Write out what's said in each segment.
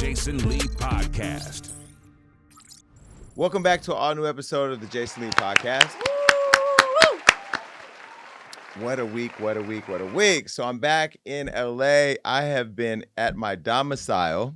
Jason Lee Podcast. Welcome back to an all-new episode of the Jason Lee Podcast. What a week, what a week, what a week. So I'm back in LA. I have been at my domicile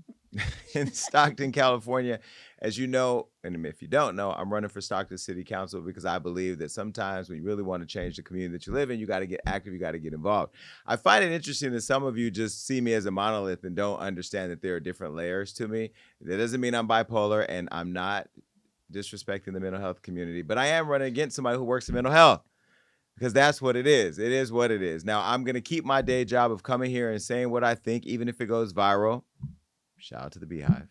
in Stockton, California. As you know, and if you don't know, I'm running for Stockton City Council because I believe that sometimes when you really want to change the community that you live in, you got to get active, you got to get involved. I find it interesting that some of you just see me as a monolith and don't understand that there are different layers to me. That doesn't mean I'm bipolar, and I'm not disrespecting the mental health community, but I am running against somebody who works in mental health. Because that's what it is. It is what it is. Now, I'm going to keep my day job of coming here and saying what I think, even if it goes viral. Shout out to the Beehive.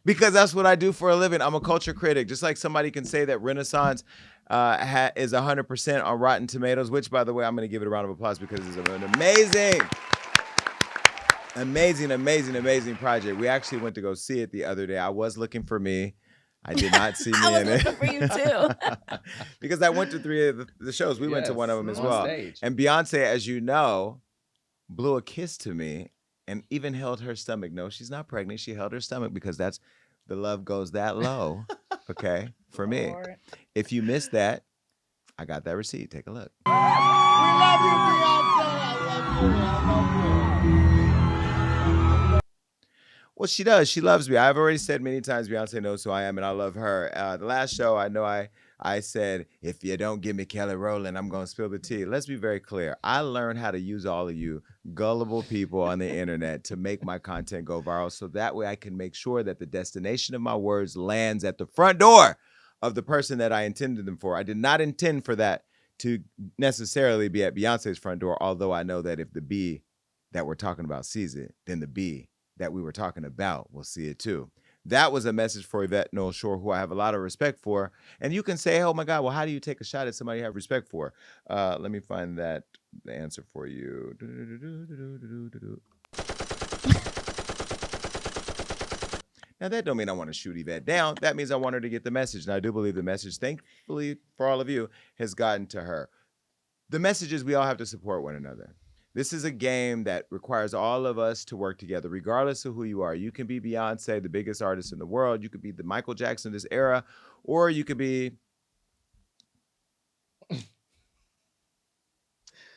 Because that's what I do for a living. I'm a culture critic. Just like somebody can say that Renaissance is 100% on Rotten Tomatoes, which, by the way, I'm going to give it a round of applause because it's an amazing project. We actually went to go see it the other day. I was looking for me. I did not see me in it. I was looking for you too. Because I went to 3 of the shows. We went to one of them as well. Stage. And Beyonce, as you know, blew a kiss to me and even held her stomach. No, she's not pregnant. She held her stomach because that's the love goes that low, okay, for me. Lord. If you missed that, I got that receipt. Take a look. We love you, Beyonce. I love you. Well, she does. She loves me. I've already said many times Beyonce knows who I am, and I love her. The last show, I know I said, if you don't give me Kelly Rowland, I'm going to spill the tea. Let's be very clear. I learned how to use all of you gullible people on the internet to make my content go viral, so that way I can make sure that the destination of my words lands at the front door of the person that I intended them for. I did not intend for that to necessarily be at Beyonce's front door, although I know that if the B that we're talking about sees it, then the B that we were talking about will see it too. That was a message for Yvette Noel Shore, who I have a lot of respect for. And you can say, oh my God, well, how do you take a shot at somebody you have respect for? Let me find the answer for you. Now, that don't mean I want to shoot Yvette down. That means I want her to get the message. And I do believe the message, thankfully for all of you, has gotten to her. The message is we all have to support one another. This is a game that requires all of us to work together, regardless of who you are. You can be Beyonce, the biggest artist in the world. You could be the Michael Jackson of this era, or you could be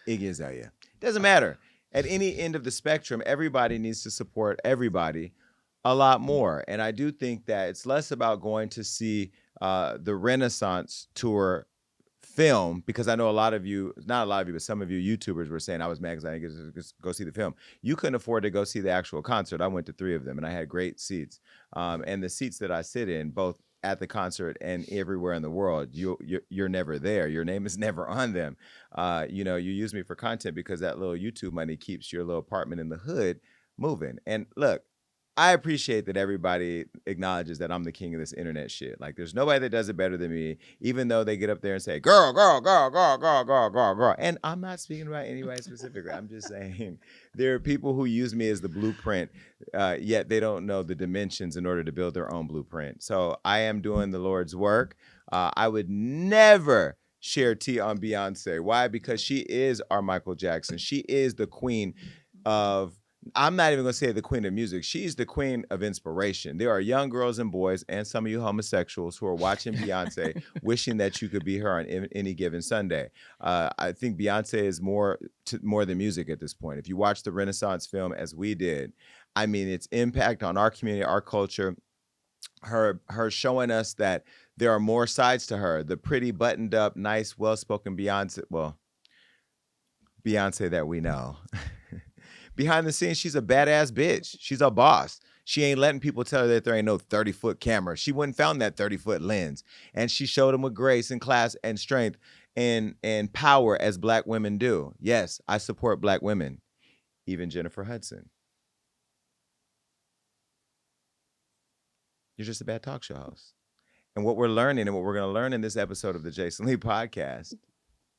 Iggy Azalea. Doesn't matter. At any end of the spectrum, everybody needs to support everybody a lot more. And I do think that it's less about going to see the Renaissance tour film, because I know a lot of you, not a lot of you, but some of you YouTubers were saying I was mad because I didn't get to go see the film. You couldn't afford to go see the actual concert. I went to 3 of them and I had great seats. And the seats that I sit in, both at the concert and everywhere in the world, you're never there. Your name is never on them. You use me for content because that little YouTube money keeps your little apartment in the hood moving. And look, I appreciate that everybody acknowledges that I'm the king of this internet shit. Like, there's nobody that does it better than me, even though they get up there and say, girl. And I'm not speaking about anybody specifically. I'm just saying there are people who use me as the blueprint, yet they don't know the dimensions in order to build their own blueprint. So I am doing the Lord's work. I would never share tea on Beyonce. Why? Because she is our Michael Jackson. She is the queen of, I'm not even going to say the queen of music. She's the queen of inspiration. There are young girls and boys and some of you homosexuals who are watching Beyonce wishing that you could be her on any given Sunday. I think Beyonce is more than music at this point. If you watch the Renaissance film as we did, I mean, its impact on our community, our culture, her showing us that there are more sides to her. The pretty, buttoned up, nice, well-spoken Beyonce that we know. Behind the scenes, she's a badass bitch. She's a boss. She ain't letting people tell her that there ain't no 30-foot camera. She wouldn't found that 30-foot lens. And she showed them with grace and class and strength and power as Black women do. Yes, I support Black women. Even Jennifer Hudson. You're just a bad talk show host. And what we're learning and what we're going to learn in this episode of the Jason Lee Podcast,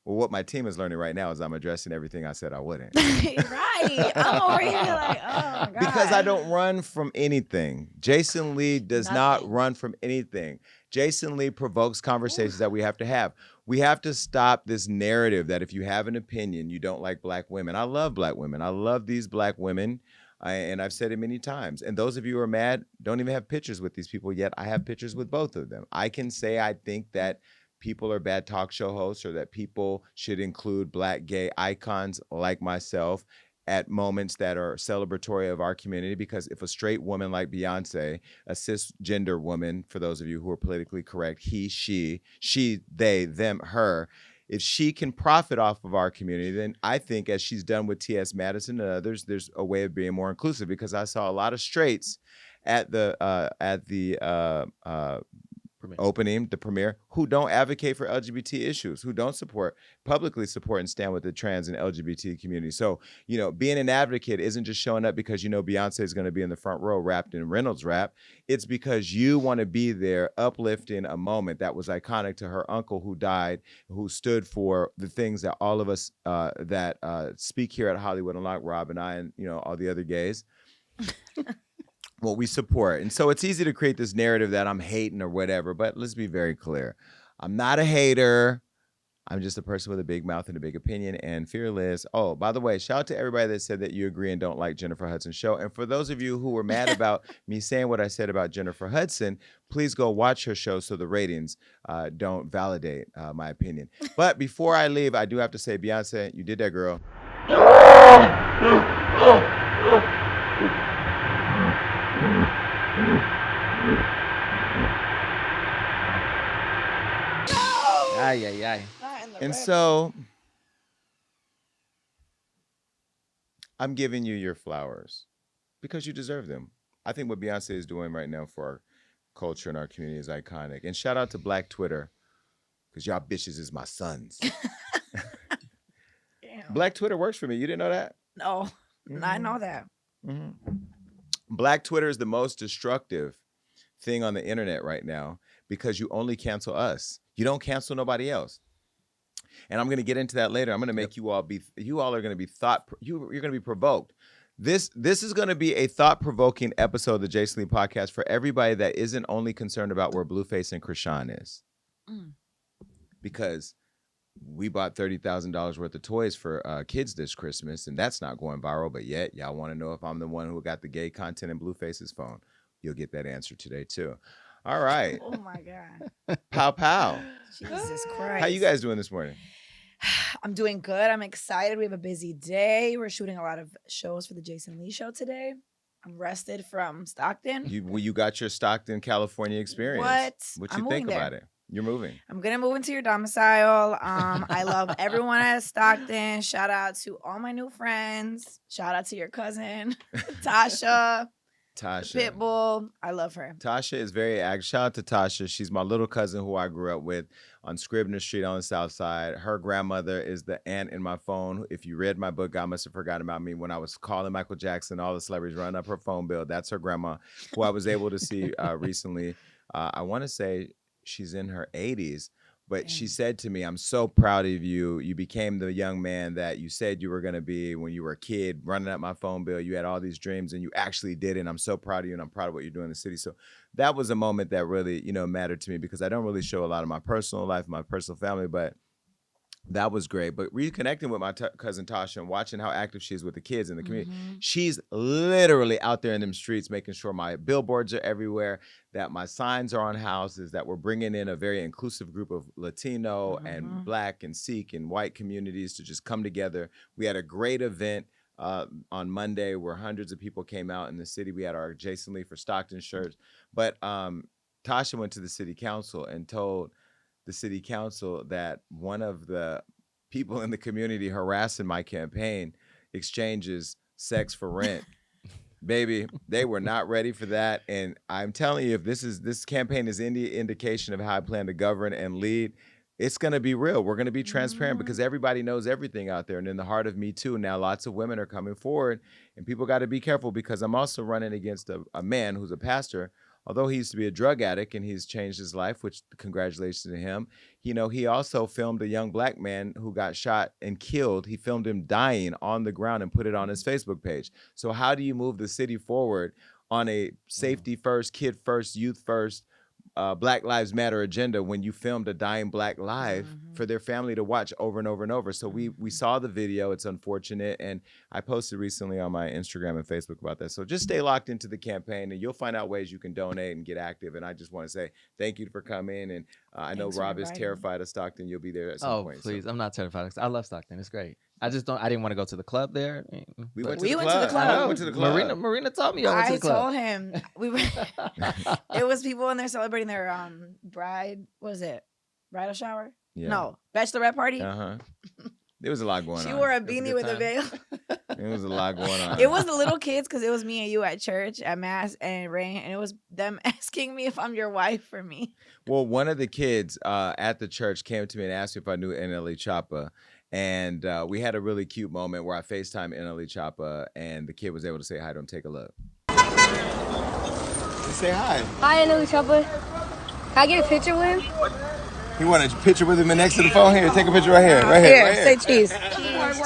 well, what my team is learning right now is I'm addressing everything I said I wouldn't. Right. I'm over here like, oh my God. Because I don't run from anything. Jason Lee does not run from anything. Jason Lee provokes conversations that we have to have. We have to stop this narrative that if you have an opinion, you don't like Black women. I love Black women. I love these Black women. And I've said it many times. And those of you who are mad don't even have pictures with these people yet. I have pictures with both of them. I can say I think that people are bad talk show hosts, or that people should include Black gay icons like myself at moments that are celebratory of our community. Because if a straight woman like Beyonce, a cisgender woman, for those of you who are politically correct, he, she, they, them, her, if she can profit off of our community, then I think, as she's done with T.S. Madison and others, there's a way of being more inclusive. Because I saw a lot of straights at the opening, the premiere, who don't advocate for LGBT issues, who don't publicly support and stand with the trans and LGBT community. So, being an advocate isn't just showing up because Beyonce is going to be in the front row wrapped in Reynolds wrap. It's because you want to be there uplifting a moment that was iconic to her uncle who died, who stood for the things that all of us that speak here at Hollywood Unlocked, Rob and I and all the other gays, what we support. And so it's easy to create this narrative that I'm hating or whatever, but let's be very clear. I'm not a hater. I'm just a person with a big mouth and a big opinion and fearless. Oh, by the way, shout out to everybody that said that you agree and don't like Jennifer Hudson's show. And for those of you who were mad about me saying what I said about Jennifer Hudson, please go watch her show so the ratings don't validate my opinion. But before I leave, I do have to say, Beyonce, you did that, girl. Ay, ay, ay. And so I'm giving you your flowers because you deserve them. I think what Beyonce is doing right now for our culture and our community is iconic. And shout out to Black Twitter, because y'all bitches is my sons. Black Twitter works for me. You didn't know that? No, I know that. Mm-hmm. Black Twitter is the most destructive thing on the internet right now because you only cancel us. You don't cancel nobody else. And I'm going to get into that later. I'm going to make you all are going to be you're going to be provoked. This is going to be a thought-provoking episode of the Jason Lee podcast for everybody that isn't only concerned about where Blueface and Chrisean is. Because we bought $30,000 worth of toys for kids this Christmas, and that's not going viral. But yet, y'all want to know if I'm the one who got the gay content in Blueface's phone. You'll get that answer today, too. All right. Oh, my God. Pow, pow. Jesus Christ. How you guys doing this morning? I'm doing good. I'm excited. We have a busy day. We're shooting a lot of shows for the Jason Lee show today. I'm rested from Stockton. You got your Stockton, California experience. What you think about it? You're moving. I'm going to move into your domicile. I love everyone at Stockton. Shout out to all my new friends. Shout out to your cousin, Tasha. Pitbull. I love her. Tasha is very active. Shout out to Tasha. She's my little cousin who I grew up with on Scribner Street on the South Side. Her grandmother is the aunt in my phone. If you read my book, God Must Have Forgotten About Me, when I was calling Michael Jackson, all the celebrities running up her phone bill. That's her grandma, who I was able to see recently. I want to say she's in her 80s. But she said to me, I'm so proud of you. You became the young man that you said you were going to be when you were a kid, running up my phone bill. You had all these dreams and you actually did it. And I'm so proud of you and I'm proud of what you're doing in the city. So that was a moment that really, mattered to me because I don't really show a lot of my personal life, my personal family, but that was great. But reconnecting with my cousin Tasha and watching how active she is with the kids in the community, she's literally out there in them streets making sure my billboards are everywhere, that my signs are on houses, that we're bringing in a very inclusive group of Latino and Black and Sikh and white communities to just come together. We had a great event on Monday where hundreds of people came out in the city. We had our Jason Lee for Stockton shirts. But Tasha went to the city council and told the city council that one of the people in the community harassing my campaign exchanges sex for rent. Baby, they were not ready for that. And I'm telling you, if this campaign is any indication of how I plan to govern and lead, it's going to be real. We're going to be transparent because everybody knows everything out there. And in the heart of Me Too, now lots of women are coming forward and people got to be careful because I'm also running against a man who's a pastor. Although he used to be a drug addict and he's changed his life, which congratulations to him. He also filmed a young Black man who got shot and killed. He filmed him dying on the ground and put it on his Facebook page. So how do you move the city forward on a safety first, kid first, youth first, Black Lives Matter agenda when you filmed a dying Black life for their family to watch over and over and over. So we saw the video. It's unfortunate. And I posted recently on my Instagram and Facebook about that. So just stay locked into the campaign and you'll find out ways you can donate and get active. And I just want to say thank you for coming. And I know Rob is terrified of Stockton. You'll be there at some point. Oh, please. So. I'm not terrified. I love Stockton. It's great. I didn't want to go to the club there. We went to the club. We went to the club. Marina taught me I went to the club. I told him we were. It was people in there celebrating their bridal shower? Yeah. No, bachelorette party. There was a lot going on. She wore a beanie with a veil. There was a lot going on. It was the little kids because it was me and you at church at mass and it rained, and it was them asking me if I'm your wife for me. Well, one of the kids at the church came to me and asked me if I knew NLE Choppa. And we had a really cute moment where I FaceTimed NLE Choppa and the kid was able to say hi to him. Take a look. Say hi. Hi, NLE Choppa. Can I get a picture with him? You want a picture with him next to the phone? Here, take a picture right here. Right here. Say cheese.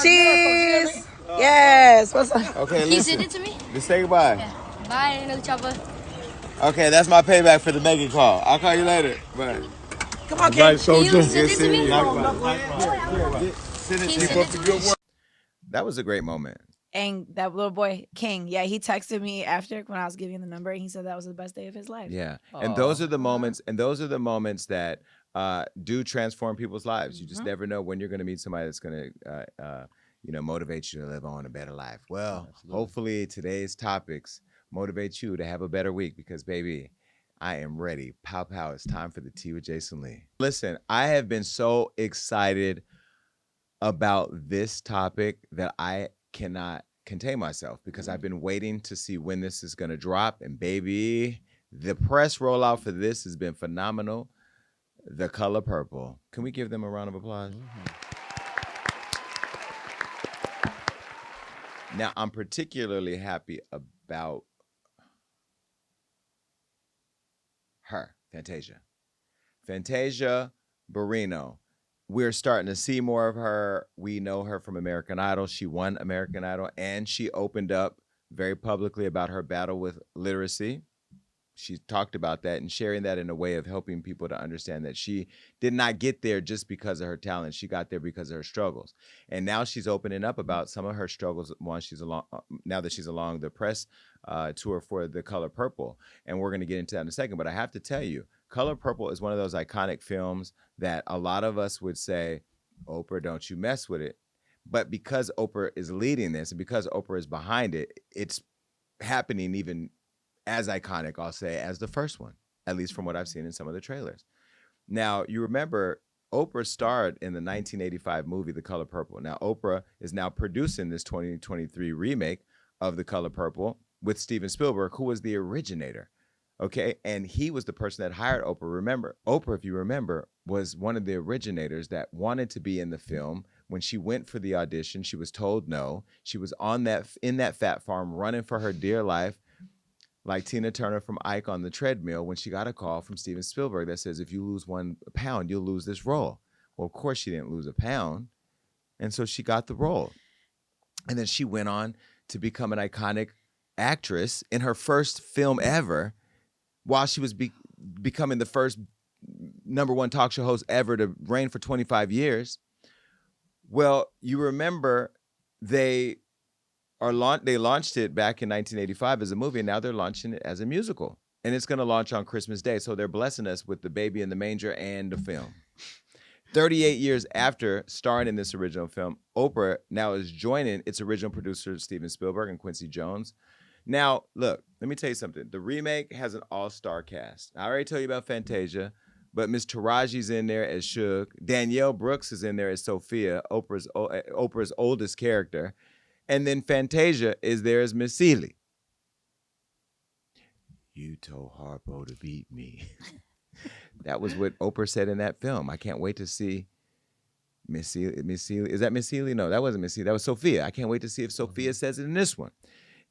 Cheese. Yes. What's up? Okay, Can you send it to me? Just say goodbye. Yeah. Bye, NLE Choppa. Okay, that's my payback for the Megan call. I'll call you later. Bye. Come on, Kate. Can you send it to me? That was a great moment. And that little boy, King, yeah, he texted me after when I was giving the number, and he said that was the best day of his life. Yeah, and those are the moments, that do transform people's lives. You just never know when you're going to meet somebody that's going to, motivate you to live on a better life. Well, hopefully today's topics motivate you to have a better week because, baby, I am ready. Pow, pow, it's time for the tea with Jason Lee. Listen, I have been so excited about this topic that I cannot contain myself because I've been waiting to see when this is going to drop. And baby, the press rollout for this has been phenomenal. The Color Purple. Can we give them a round of applause? Now, I'm particularly happy about her, Fantasia. Fantasia Barrino. We're starting to see more of her. We know her from American Idol. She won American Idol, and she opened up very publicly about her battle with literacy. She talked about that and sharing that in a way of helping people to understand that she did not get there just because of her talent. She got there because of her struggles. And now she's opening up about some of her struggles now that she's along the press tour for The Color Purple. And we're going to get into that in a second. But I have to tell you, Color Purple is one of those iconic films that a lot of us would say, Oprah, don't you mess with it. But because Oprah is leading this and because Oprah is behind it, it's happening even as iconic, I'll say, as the first one, at least from what I've seen in some of the trailers. Now, you remember Oprah starred in the 1985 movie, The Color Purple. Now, Oprah is now producing this 2023 remake of The Color Purple with Steven Spielberg, who was the originator. Okay, and he was the person that hired Oprah. Remember, Oprah, if you remember, was one of the originators that wanted to be in the film. When she went for the audition, she was told no. She was in that fat farm running for her dear life, like Tina Turner from Ike on the treadmill, when she got a call from Steven Spielberg that says, if you lose 1 pound, you'll lose this role. Well, of course, she didn't lose a pound, and so she got the role. And then she went on to become an iconic actress in her first film ever, while she was becoming the first #1 talk show host ever to reign for 25 years. Well, you remember they launched it back in 1985 as a movie, and now they're launching it as a musical. And it's going to launch on Christmas Day, so they're blessing us with the baby in the manger and the film. 38 years after starring in this original film, Oprah now is joining its original producers, Steven Spielberg and Quincy Jones. Now, look, let me tell you something. The remake has an all-star cast. I already told you about Fantasia, but Miss Taraji's in there as Suge. Danielle Brooks is in there as Sophia, Oprah's oldest character. And then Fantasia is there as Miss Celie. You told Harpo to beat me. That was what Oprah said in that film. I can't wait to see Miss Celie. Is that Miss Celie? No, that wasn't Miss Celie. That was Sophia. I can't wait to see if Sophia says it in this one.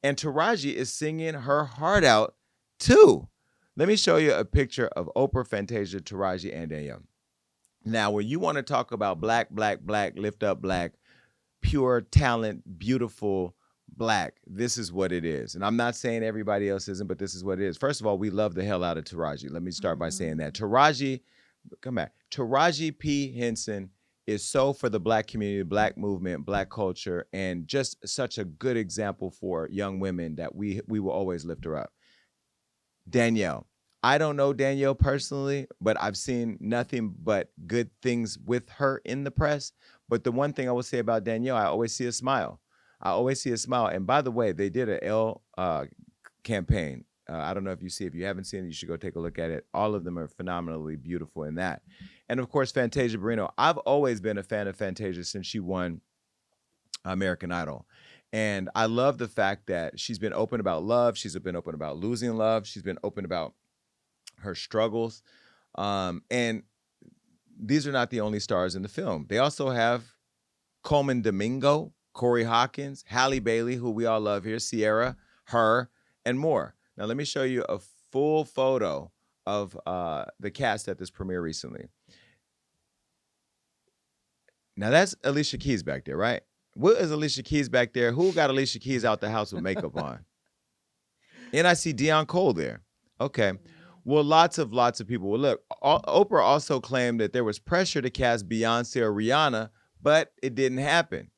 And Taraji is singing her heart out, too. Let me show you a picture of Oprah, Fantasia, Taraji, and Danielle. Now, when you want to talk about black, lift up black, pure talent, beautiful Black, this is what it is. And I'm not saying everybody else isn't, but this is what it is. First of all, we love the hell out of Taraji. Let me start by saying that. Taraji, come back. Taraji P. Henson is so for the Black community, Black movement, Black culture, and just such a good example for young women that we will always lift her up. Danielle. I don't know Danielle personally, but I've seen nothing but good things with her in the press. But the one thing I will say about Danielle, I always see a smile. I always see a smile. And by the way, they did an L campaign. I don't know if you haven't seen it, you should go take a look at it. All of them are phenomenally beautiful in that. And of course, Fantasia Barrino. I've always been a fan of Fantasia since she won American Idol. And I love the fact that she's been open about love. She's been open about losing love. She's been open about her struggles. And these are not the only stars in the film. They also have Coleman Domingo, Corey Hawkins, Halle Bailey, who we all love here, Sierra, her, and more. Now, let me show you a full photo of the cast at this premiere recently. Now, that's Alicia Keys back there, right? What is Alicia Keys back there? Who got Alicia Keys out the house with makeup on? And I see Deion Cole there. Okay. Well, lots of people. Well, look, Oprah also claimed that there was pressure to cast Beyonce or Rihanna, but it didn't happen.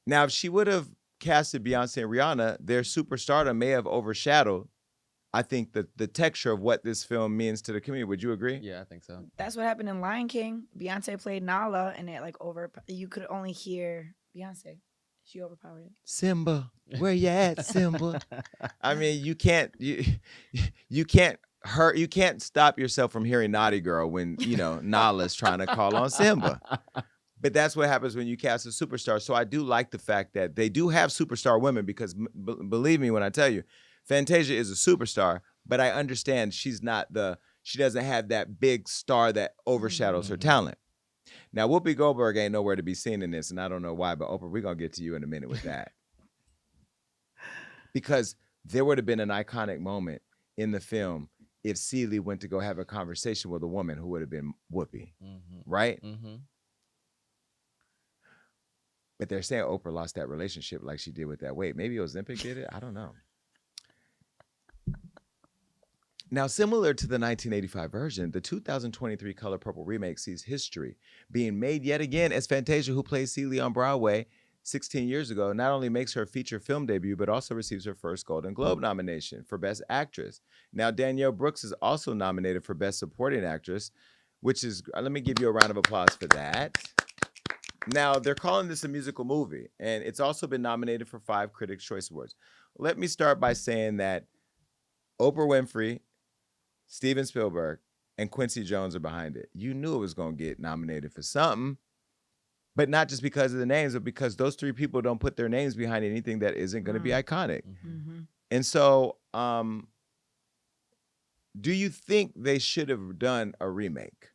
Now, if she would have casted Beyonce and Rihanna, their superstardom may have overshadowed, I think, the texture of what this film means to the community. Would you agree? Yeah, I think so. That's what happened in Lion King. Beyonce played Nala, and it you could only hear Beyonce. She overpowered it. Simba, where you at, Simba? I mean, you can't stop yourself from hearing Naughty Girl when, Nala's trying to call on Simba. But that's what happens when you cast a superstar. So I do like the fact that they do have superstar women because believe me when I tell you, Fantasia is a superstar, but I understand she doesn't have that big star that overshadows her talent. Now, Whoopi Goldberg ain't nowhere to be seen in this, and I don't know why, but Oprah, we're going to get to you in a minute with that. Because there would have been an iconic moment in the film if Celie went to go have a conversation with a woman who would have been Whoopi, right? Mm-hmm. But they're saying Oprah lost that relationship like she did with that weight. Maybe Ozempic did it. I don't know. Now, similar to the 1985 version, the 2023 Color Purple remake sees history being made yet again as Fantasia, who played Celie on Broadway 16 years ago, not only makes her feature film debut, but also receives her first Golden Globe nomination for Best Actress. Now, Danielle Brooks is also nominated for Best Supporting Actress, which is, let me give you a round of applause for that. Now, they're calling this a musical movie, and it's also been nominated for 5 Critics' Choice Awards. Let me start by saying that Oprah Winfrey, Steven Spielberg, and Quincy Jones are behind it. You knew it was going to get nominated for something, but not just because of the names, but because those 3 people don't put their names behind anything that isn't going to be iconic. Mm-hmm. And so, do you think they should have done a remake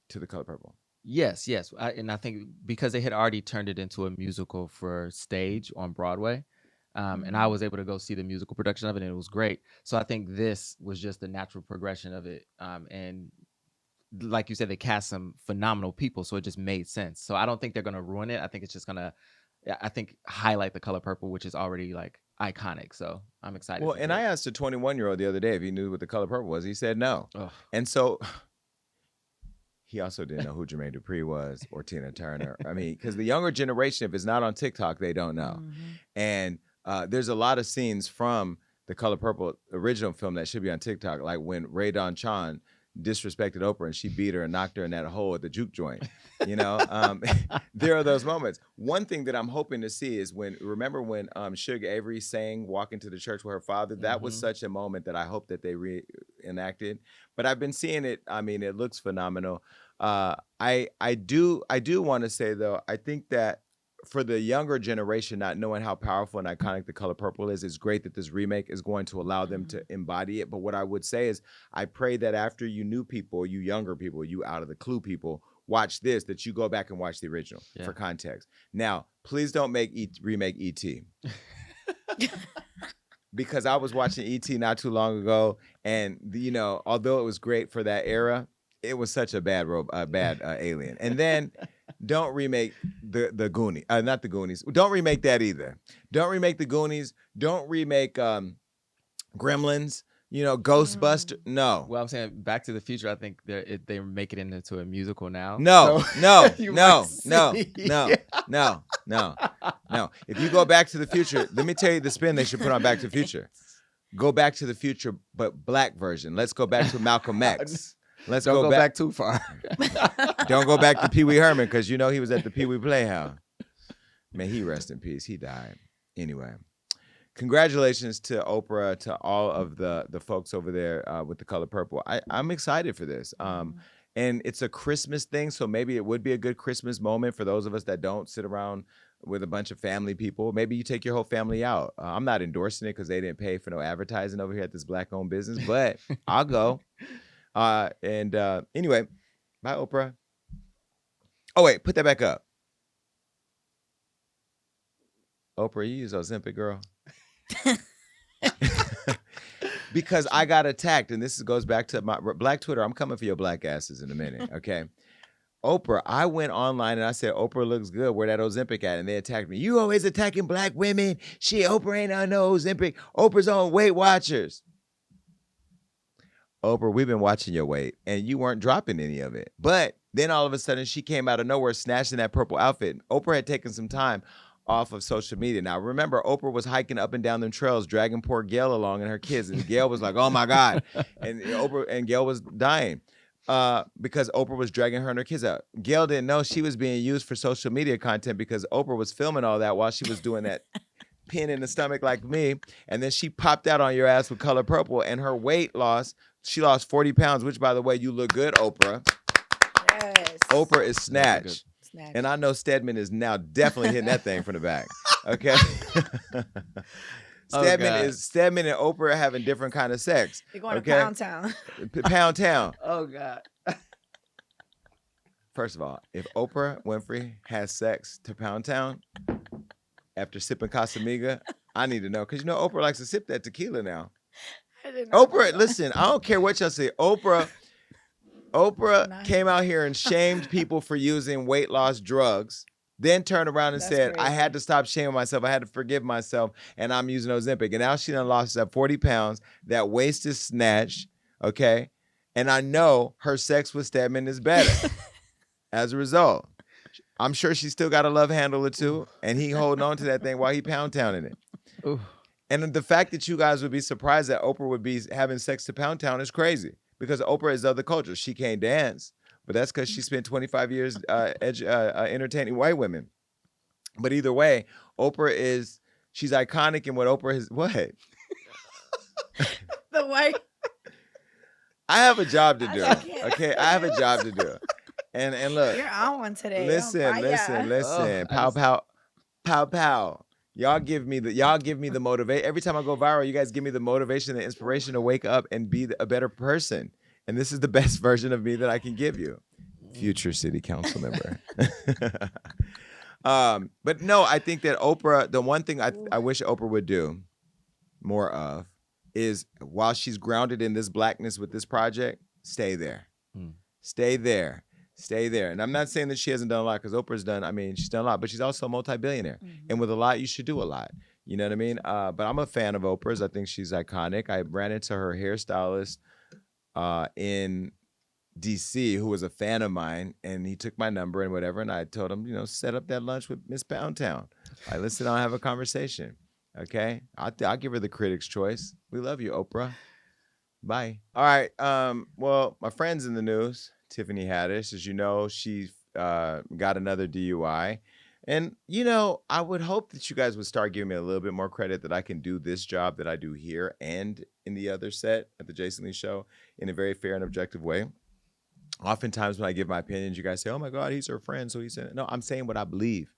to The Color Purple? Yes. And I think because they had already turned it into a musical for stage on Broadway, and I was able to go see the musical production of it, and it was great. So I think this was just the natural progression of it. And like you said, they cast some phenomenal people, so it just made sense. So I don't think they're going to ruin it. I think it's just going to, highlight The Color Purple, which is already like iconic. So I'm excited. Well, and I asked a 21-year-old the other day if he knew what The Color Purple was. He said no. Ugh. And so he also didn't know who Jermaine Dupri was or Tina Turner. I mean, because the younger generation, if it's not on TikTok, they don't know. Mm-hmm. And there's a lot of scenes from The Color Purple original film that should be on TikTok, like when Ray Don Chan disrespected Oprah and she beat her and knocked her in that hole at the juke joint. There are those moments. One thing that I'm hoping to see is remember when Suge Avery sang "Walk Into the Church with Her Father"? That was such a moment that I hope that they reenacted. But I've been seeing it. I mean, it looks phenomenal. I do want to say though, I think that for the younger generation, not knowing how powerful and iconic The Color Purple is, it's great that this remake is going to allow them to embody it. But what I would say is, I pray that after you new people, you younger people, you out of the clue people, watch this, that you go back and watch the original for context. Now, please don't remake E.T. Because I was watching E.T. not too long ago, and although it was great for that era, it was such a bad alien. And then don't remake the Goonies. Not the Goonies. Don't remake that either. Don't remake the Goonies. Don't remake Gremlins. Ghostbuster. No. Well, I'm saying Back to the Future. I think they make it into a musical now. No. So No. you No. might see. No. If you go Back to the Future, let me tell you the spin they should put on Back to the Future. Go Back to the Future, but black version. Let's go back to Malcolm X. Let's Don't go back too far. Don't go back to Pee Wee Herman because he was at the Pee Wee Playhouse. Man, he rest in peace. He died. Anyway, congratulations to Oprah, to all of the folks over there with the color purple. I'm excited for this. And it's a Christmas thing, so maybe it would be a good Christmas moment for those of us that don't sit around with a bunch of family people. Maybe you take your whole family out. I'm not endorsing it because they didn't pay for no advertising over here at this black-owned business, but I'll go. Anyway, bye, Oprah. Oh, wait, put that back up. Oprah, you use Ozempic, girl. Because I got attacked, and this goes back to my black Twitter. I'm coming for your black asses in a minute, okay? Oprah, I went online and I said, Oprah looks good. Where that Ozempic at? And they attacked me. You always attacking black women. Oprah ain't on no Ozempic. Oprah's on Weight Watchers. Oprah, we've been watching your weight, and you weren't dropping any of it. But then all of a sudden, she came out of nowhere, snatching that purple outfit. Oprah had taken some time off of social media. Now, remember, Oprah was hiking up and down them trails, dragging poor Gail along and her kids. And Gail was like, oh, my God. And Gail was dying because Oprah was dragging her and her kids out. Gail didn't know she was being used for social media content because Oprah was filming all that while she was doing that pin in the stomach like me. And then she popped out on your ass with color purple, and her weight loss, she lost 40 pounds, which, by the way, you look good, Oprah. Yes. Oprah is snatched. Snatch. And I know Stedman is now definitely hitting that thing from the back. Okay. Stedman and Oprah are having different kind of sex. They're going okay? to Pound Town. Pound Town. Oh, God. First of all, if Oprah Winfrey has sex to Pound Town after sipping Casamiga, I need to know. Because Oprah likes to sip that tequila now. I didn't know Oprah, that. listen, I don't care what y'all say. Oprah came out here and shamed people for using weight loss drugs, then turned around and said, crazy. I had to stop shaming myself. I had to forgive myself, and I'm using Ozempic. And now she done lost that 40 pounds. That waist is snatched, okay? And I know her sex with Stedman is better as a result. I'm sure she still got a love handle or two, and he holding on to that thing while he pound town it. Ooh. And the fact that you guys would be surprised that Oprah would be having sex to Pound Town is crazy. Because Oprah is of the culture. She can't dance, but that's because she spent 25 years entertaining white women. But either way, she's iconic in what Oprah is. What? The white. I have a job to do. I can't. Okay, I have a job to do. And look. You're on one today. Listen. Pow, pow. Y'all give me the motivation. Every time I go viral, you guys give me the motivation and inspiration to wake up and be a better person. And this is the best version of me that I can give you. Future city council member. But no, I think that Oprah, the one thing I wish Oprah would do more of is while she's grounded in this blackness with this project, stay there. Stay there. Stay there. And I'm not saying that she hasn't done a lot, because Oprah's she's done a lot, but she's also a multi-billionaire. Mm-hmm. And with a lot, you should do a lot. You know what I mean? But I'm a fan of Oprah's. I think she's iconic. I ran into her hairstylist in DC, who was a fan of mine, and he took my number and whatever, and I told him, set up that lunch with Miss Pound Town. Let's sit down and have a conversation. Okay? I'll give her the critic's choice. We love you, Oprah. Bye. All right. Well, my friend's in the news. Tiffany Haddish, as you know, she got another DUI. And, I would hope that you guys would start giving me a little bit more credit that I can do this job that I do here and in the other set at the Jason Lee Show in a very fair and objective way. Oftentimes when I give my opinions, you guys say, oh, my God, he's her friend, so he said, no, I'm saying what I believe,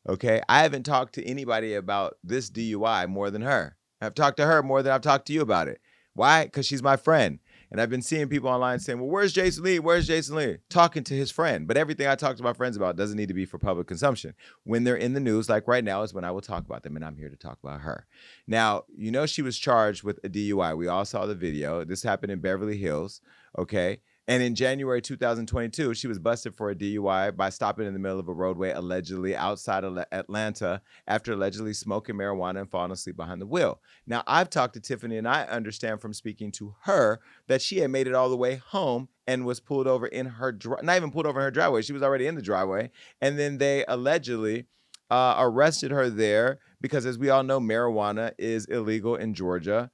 okay? I haven't talked to anybody about this DUI more than her. I've talked to her more than I've talked to you about it. Why? Because she's my friend. And I've been seeing people online saying, well, where's Jason Lee? Where's Jason Lee? Talking to his friend. But everything I talk to my friends about doesn't need to be for public consumption. When they're in the news, like right now, is when I will talk about them, and I'm here to talk about her. Now, she was charged with a DUI. We all saw the video. This happened in Beverly Hills, okay? And in January 2022, she was busted for a DUI by stopping in the middle of a roadway, allegedly outside of Atlanta, after allegedly smoking marijuana and falling asleep behind the wheel. Now, I've talked to Tiffany, and I understand from speaking to her that she had made it all the way home and was pulled over in her, not even pulled over in her driveway. She was already in the driveway. And then they allegedly arrested her there because, as we all know, marijuana is illegal in Georgia.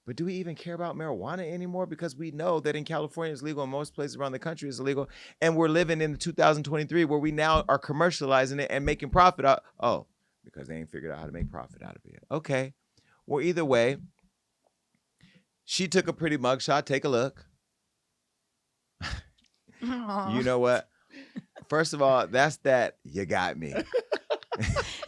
But do we even care about marijuana anymore? Because we know that in California it's legal, in most places around the country it's illegal. And we're living in 2023 where we now are commercializing it and making profit out. Oh, because they ain't figured out how to make profit out of it. Okay. Well, either way, she took a pretty mugshot. Take a look. You know what? First of all, that's that you got me.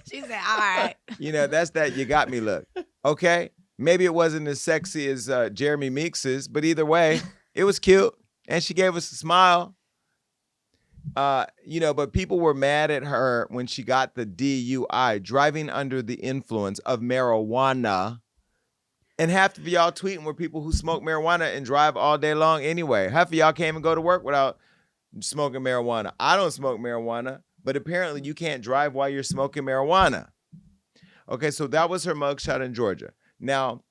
She said, all right. You know, that's that you got me look. Okay. Maybe it wasn't as sexy as Jeremy Meeks's, but either way, it was cute. And she gave us a smile. You know, but people were mad at her when she got the DUI, driving under the influence of marijuana. And half of y'all tweeting were people who smoke marijuana and drive all day long anyway. Half of y'all can't even go to work without smoking marijuana. I don't smoke marijuana, but apparently you can't drive while you're smoking marijuana. Okay, so that was her mugshot in Georgia. Now,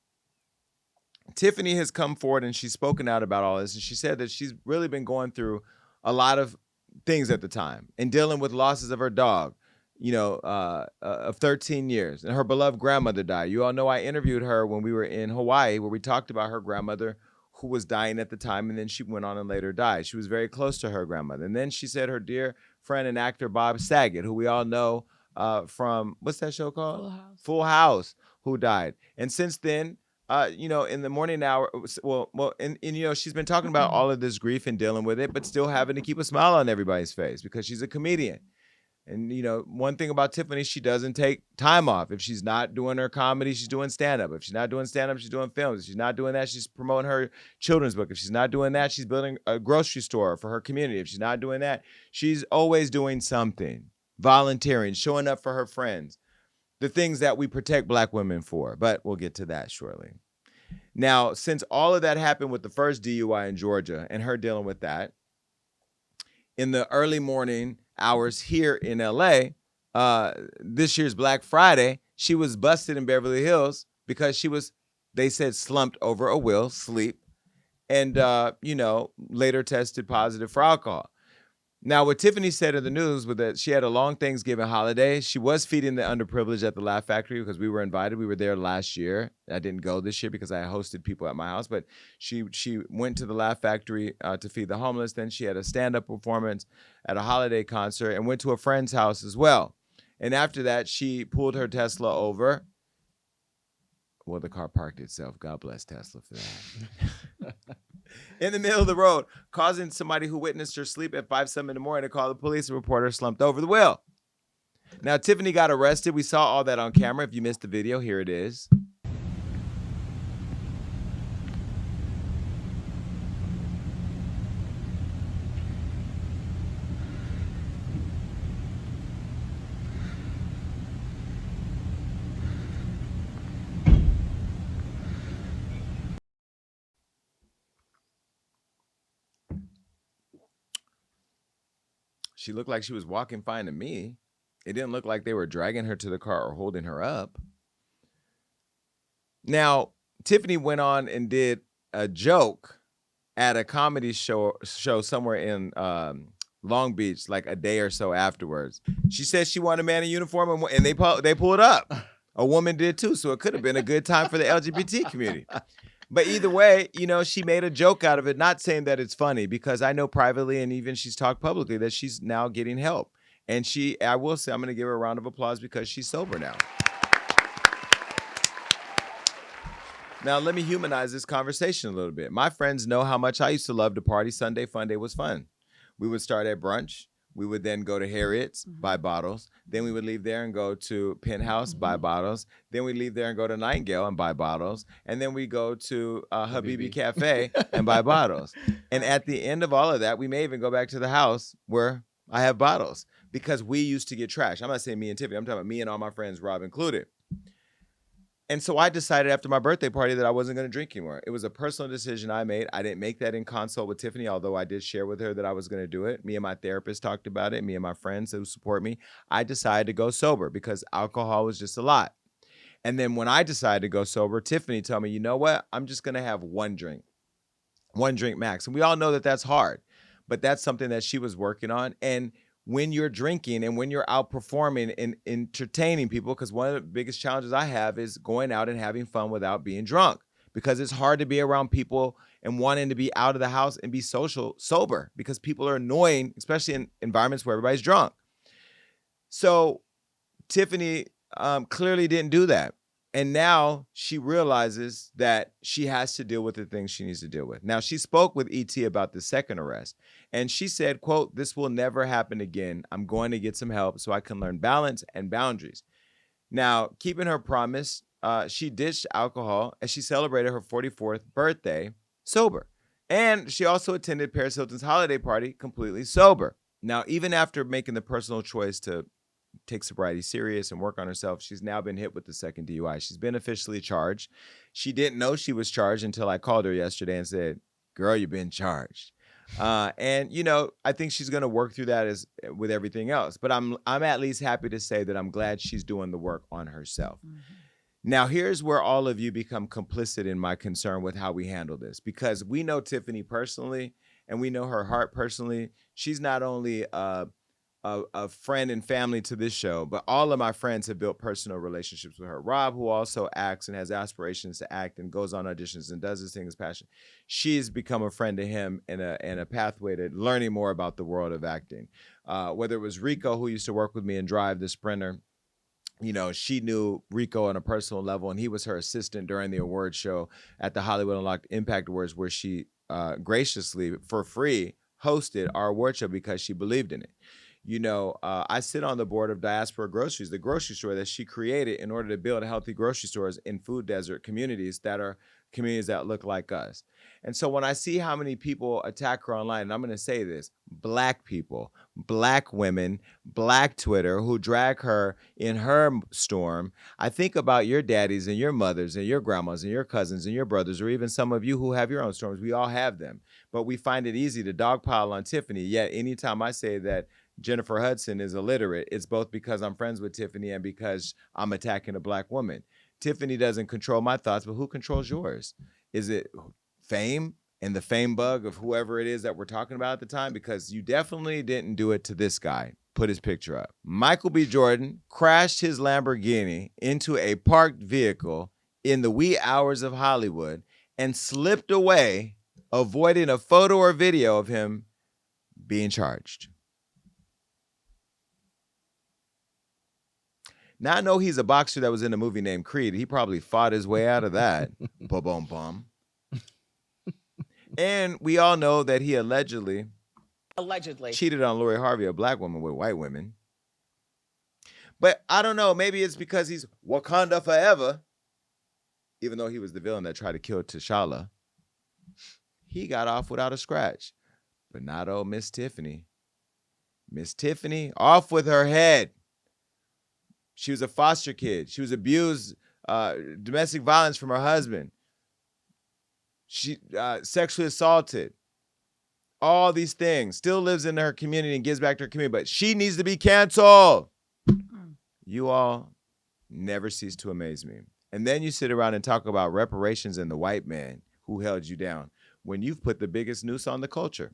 Tiffany has come forward and she's spoken out about all this. And she said that she's really been going through a lot of things at the time and dealing with losses of her dog, you know, of 13 years. And her beloved grandmother died. You all know I interviewed her when we were in Hawaii, where we talked about her grandmother who was dying at the time. And then she went on and later died. She was very close to her grandmother. And then she said her dear friend and actor, Bob Saget, who we all know from, what's that show called? Full House. Full House, who died. And since then, you know, in the morning hour, and you know, she's been talking about all of this grief and dealing with it, but still having to keep a smile on everybody's face because she's a comedian. And, you know, one thing about Tiffany, she doesn't take time off. If she's not doing her comedy, she's doing stand-up. If she's not doing stand-up, she's doing films. If she's not doing that, she's promoting her children's book. If she's not doing that, she's building a grocery store for her community. If she's not doing that, she's always doing something, volunteering, showing up for her friends. The things that we protect Black women for, but we'll get to that shortly. Now, since all of that happened with the first DUI in Georgia and her dealing with that, in the early morning hours here in LA, this year's Black Friday, she was busted in Beverly Hills because she was, they said, slumped over a wheel, sleep, and, you know, later tested positive for alcohol. Now, what Tiffany said in the news was that she had a long Thanksgiving holiday. She was feeding the underprivileged at the Laugh Factory because we were invited. We were there last year. I didn't go this year because I hosted people at my house, but she went to the Laugh Factory to feed the homeless. Then she had a stand-up performance at a holiday concert and went to a friend's house as well. And after that, she pulled her Tesla over. Well, the car parked itself. God bless Tesla for that. In the middle of the road, causing somebody who witnessed her sleep at 5-7 in the morning to call the police and report her slumped over the wheel. Now, Tiffany got arrested. We saw all that on camera. If you missed the video, here it is. She looked like she was walking fine to me. It didn't look like they were dragging her to the car or holding her up. Now, Tiffany went on and did a joke at a comedy show somewhere in Long Beach, like a day or so afterwards. She said she wanted a man in uniform, and they pulled up. A woman did too, so it could have been a good time for the LGBT community. But either way, you know, she made a joke out of it, not saying that it's funny, because I know privately and even she's talked publicly that she's now getting help. And I will say, I'm going to give her a round of applause because she's sober now. Now, let me humanize this conversation a little bit. My friends know how much I used to love to party. Sunday Fun Day was fun. We would start at brunch. We would then go to Harriet's, buy bottles. Then we would leave there and go to Penthouse, buy bottles. Then we leave there and go to Nightingale and buy bottles. And then we go to Habibi Cafe and buy bottles. And at the end of all of that, we may even go back to the house where I have bottles because we used to get trashed. I'm not saying me and Tiffany. I'm talking about me and all my friends, Rob included. And so I decided after my birthday party that I wasn't going to drink anymore. It was a personal decision I made. I didn't make that in consult with Tiffany, although I did share with her that I was going to do it. Me and my therapist talked about it. Me and my friends who support me. I decided to go sober because alcohol was just a lot. And then when I decided to go sober, Tiffany told me, you know what? I'm just going to have one drink max. And we all know that that's hard, but that's something that she was working on. And when you're drinking and when you're out performing and entertaining people, because one of the biggest challenges I have is going out and having fun without being drunk, because it's hard to be around people and wanting to be out of the house and be sober, because people are annoying, especially in environments where everybody's drunk. So Tiffany clearly didn't do that. And now she realizes that she has to deal with the things she needs to deal with. Now, she spoke with ET about the second arrest, and she said, quote, "This will never happen again. I'm going to get some help so I can learn balance and boundaries." Now, keeping her promise, she ditched alcohol as she celebrated her 44th birthday sober. And she also attended Paris Hilton's holiday party completely sober. Now, even after making the personal choice to take sobriety serious and work on herself, she's now been hit with the second DUI. She's been officially charged. She didn't know she was charged until I called her yesterday and said, "Girl, you've been charged." And you know, I think she's going to work through that as with everything else. But I'm at least happy to say that I'm glad she's doing the work on herself. Mm-hmm. Now, here's where all of you become complicit in my concern with how we handle this, because we know Tiffany personally and we know her heart personally. She's not only a friend and family to this show, but all of my friends have built personal relationships with her. Rob, who also acts and has aspirations to act and goes on auditions and does this thing as passion, she's become a friend to him and a pathway to learning more about the world of acting. Whether it was Rico, who used to work with me and Drive the Sprinter, you know, she knew Rico on a personal level, and he was her assistant during the award show at the Hollywood Unlocked Impact Awards, where she graciously, for free, hosted our award show because she believed in it. You know, I sit on the board of Diaspora Groceries, the grocery store that she created in order to build healthy grocery stores in food desert communities that are communities that look like us. And so when I see how many people attack her online, and I'm going to say this, Black people, Black women, Black Twitter, who drag her in her storm, I think about your daddies and your mothers and your grandmas and your cousins and your brothers, or even some of you who have your own storms. We all have them. But we find it easy to dogpile on Tiffany. Yet anytime I say that Jennifer Hudson is illiterate, it's both because I'm friends with Tiffany and because I'm attacking a Black woman. Tiffany doesn't control my thoughts, but who controls yours? Is it fame and the fame bug of whoever it is that we're talking about at the time? Because you definitely didn't do it to this guy. Put his picture up. Michael B. Jordan crashed his Lamborghini into a parked vehicle in the wee hours of Hollywood and slipped away, avoiding a photo or video of him being charged. Now, I know he's a boxer that was in a movie named Creed. He probably fought his way out of that. Ba-bum-bum. And we all know that he allegedly cheated on Lori Harvey, a Black woman, with white women. But I don't know. Maybe it's because he's Wakanda forever, even though he was the villain that tried to kill T'Challa. He got off without a scratch. But not old Miss Tiffany. Miss Tiffany, off with her head. She was a foster kid. She was abused, domestic violence from her husband. She sexually assaulted. All these things. Still lives in her community and gives back to her community. But she needs to be canceled. You all never cease to amaze me. And then you sit around and talk about reparations and the white man who held you down when you've put the biggest noose on the culture.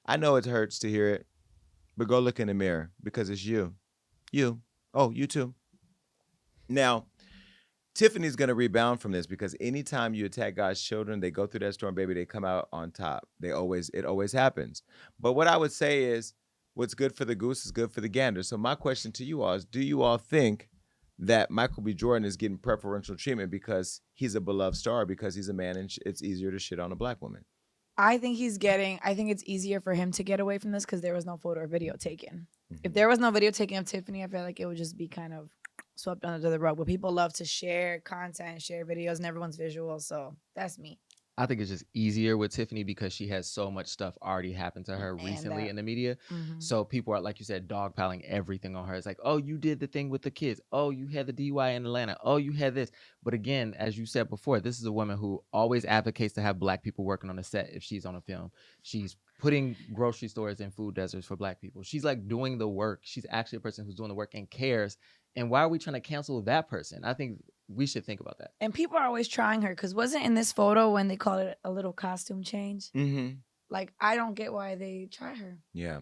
I know it hurts to hear it, but go look in the mirror because it's you. You. Oh, you too. Now, Tiffany's going to rebound from this because anytime you attack God's children, they go through that storm, baby, they come out on top. It always happens. But what I would say is what's good for the goose is good for the gander. So my question to you all is, do you all think that Michael B. Jordan is getting preferential treatment because he's a beloved star, because he's a man and it's easier to shit on a Black woman? I think it's easier for him to get away from this because there was no photo or video taken. Mm-hmm. If there was no video taken of Tiffany, I feel like it would just be kind of swept under the rug. But people love to share content, share videos, and everyone's visual. So that's me. I think it's just easier with Tiffany because she has so much stuff already happened to her And recently that- in the media. Mhm. So people are, like you said, dogpiling everything on her. It's like, oh, you did the thing with the kids. Oh, you had the DUI in Atlanta. Oh, you had this. But again, as you said before, this is a woman who always advocates to have Black people working on the set if she's on a film. She's putting grocery stores in food deserts for Black people. She's like doing the work. She's actually a person who's doing the work and cares. And why are we trying to cancel that person? I think we should think about that. And people are always trying her because wasn't in this photo when they called it a little costume change? Mm-hmm. Like, I don't get why they try her. Yeah.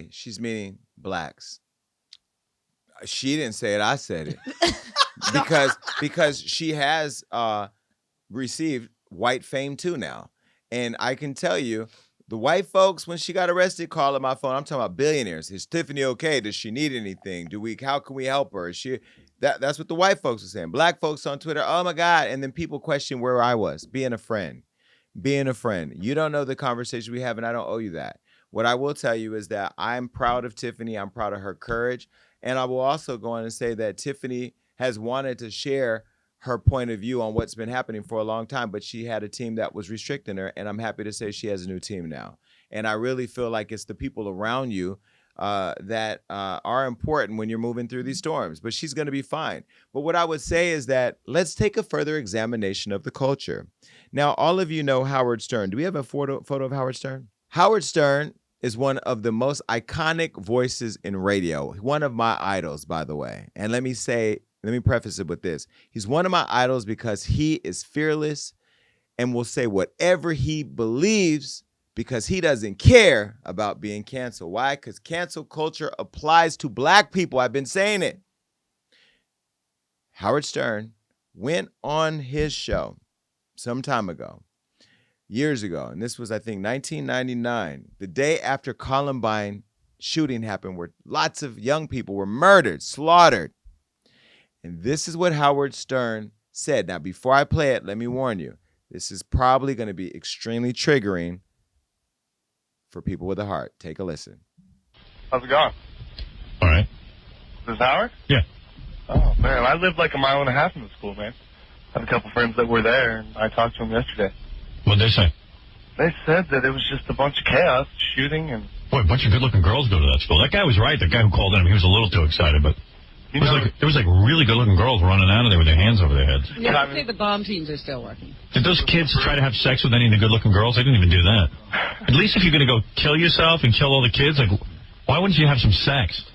She's meaning Blacks. She didn't say it, I said it. because she has received white fame too now. And I can tell you, the white folks, when she got arrested, calling my phone. I'm talking about billionaires. Is Tiffany okay? Does she need anything? How can we help her? Is she that's what the white folks are saying. Black folks on Twitter, oh my God. And then people question where I was, being a friend. You don't know the conversation we have, and I don't owe you that. What I will tell you is that I'm proud of Tiffany. I'm proud of her courage. And I will also go on and say that Tiffany has wanted to share her point of view on what's been happening for a long time, but she had a team that was restricting her, and I'm happy to say she has a new team now. And I really feel like it's the people around you that are important when you're moving through these storms, but she's going to be fine. But what I would say is that let's take a further examination of the culture. Now, all of you know Howard Stern. Do we have a photo of Howard Stern? Howard Stern is one of the most iconic voices in radio, one of my idols, by the way. And let me preface it with this. He's one of my idols because he is fearless and will say whatever he believes because he doesn't care about being canceled. Why? Because cancel culture applies to Black people. I've been saying it. Howard Stern went on his show some time ago, years ago, and this was, I think, 1999, the day after Columbine shooting happened where lots of young people were murdered, slaughtered. And this is what Howard Stern said. Now, before I play it, let me warn you, this is probably going to be extremely triggering for people with a heart. Take a listen. How's it going? All right. Is this Howard? Yeah. Oh, man, I live like a mile and a half from the school, man. I have a couple friends that were there, and I talked to them yesterday. What'd they say? They said that it was just a bunch of chaos, shooting, and... Boy, a bunch of good-looking girls go to that school. That guy was right. The guy who called in, he was a little too excited, but... You know, there was really good-looking girls running out of there with their hands over their heads. Yeah, I think the bomb teams are still working. Did those kids try to have sex with any of the good-looking girls? They didn't even do that. At least if you're going to go kill yourself and kill all the kids, like, why wouldn't you have some sex?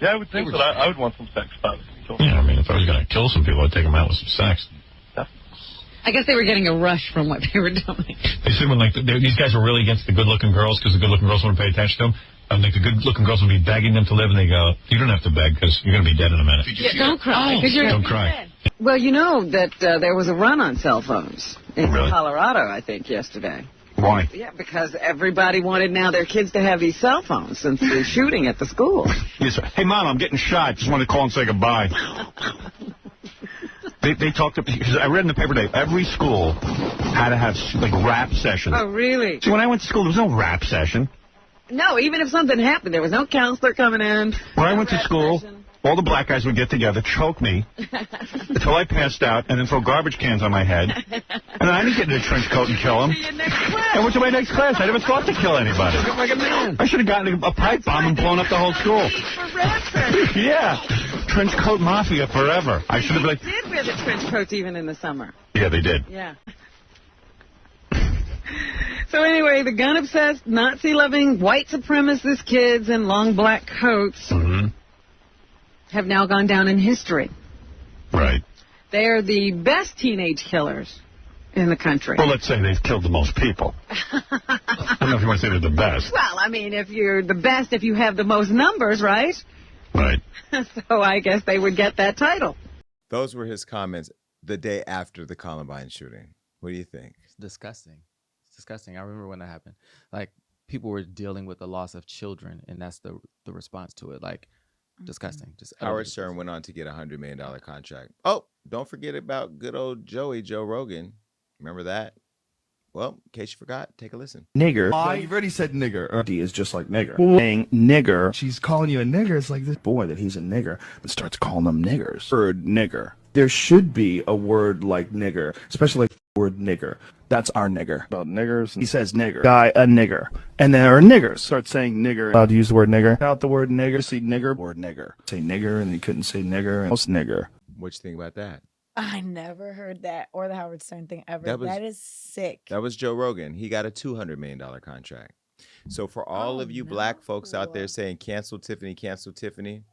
Yeah, I would think that I would want some sex, but... Yeah, I mean, if I was going to kill some people, I'd take them out with some sex. I guess they were getting a rush from what they were doing. They said when, these guys were really against the good-looking girls because the good-looking girls wouldn't pay attention to them. I think the good-looking girls would be begging them to live, and they go, you don't have to beg because you're going to be dead in a minute. Yeah, don't cry. Don't cry. Well, you know that there was a run on cell phones in Really? Colorado, I think, yesterday. Why? Yeah, because everybody wanted now their kids to have these cell phones since the shooting at the school. Yes, hey, Mom, I'm getting shot. Just wanted to call and say goodbye. They talked to, because I read in the paper today, every school had to have, like, rap sessions. Oh, really? See, when I went to school, there was no rap session. No, even if something happened, there was no counselor coming in. When I went to school, all the Black guys would get together, choke me until I passed out, and then throw garbage cans on my head. And then I didn't get in a trench coat and kill them. I went to my next class. I never thought to kill anybody. Like a man. I should have gotten a pipe bomb and blown up the whole school. Yeah. Trench coat mafia forever. I should have been like... They did wear the trench coats even in the summer. Yeah, they did. Yeah. So anyway, the gun-obsessed, Nazi-loving, white supremacist kids in long black coats have now gone down in history. Right. They are the best teenage killers in the country. Well, let's say they've killed the most people. I don't know if you want to say they're the best. Well, I mean, if you're the best, if you have the most numbers, right? Right. So I guess they would get that title. Those were his comments the day after the Columbine shooting. What do you think? It's disgusting. It's disgusting. I remember when that happened. Like, people were dealing with the loss of children, and that's the response to it. Like, disgusting. Just Howard Stern went on to get a $100 million contract. Oh, don't forget about good old Joe Rogan. Remember that? Well, in case you forgot, take a listen. Nigger. Well, you've already said nigger. D is just like nigger. Saying nigger. She's calling you a nigger. It's like this boy that he's a nigger, but starts calling them niggers. Word nigger. There should be a word like nigger, especially word nigger. That's our nigger. About niggers. He says nigger. Guy, a nigger. And then our niggers start saying nigger. Allowed to use the word nigger. Out the word nigger. See nigger. Word nigger. Say nigger and he couldn't say nigger. And most nigger. What you think about that? I never heard that or the Howard Stern thing ever. That is sick. That was Joe Rogan. He got a $200 million contract. So for all of you black folks out there saying cancel Tiffany,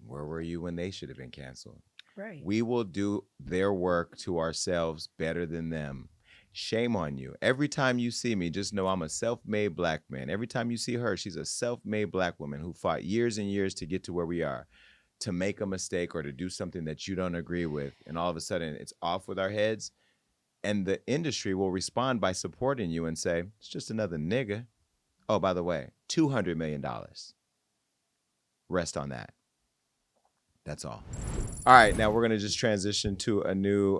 where were you when they should have been canceled? Right. We will do their work to ourselves better than them. Shame on you. Every time you see me, just know I'm a self-made black man. Every time you see her, she's a self-made black woman who fought years and years to get to where we are. To make a mistake or to do something that you don't agree with, and all of a sudden it's off with our heads, and the industry will respond by supporting you and say, it's just another nigga. Oh, by the way, $200 million. Rest on that. That's all. All right, now we're going to just transition to a new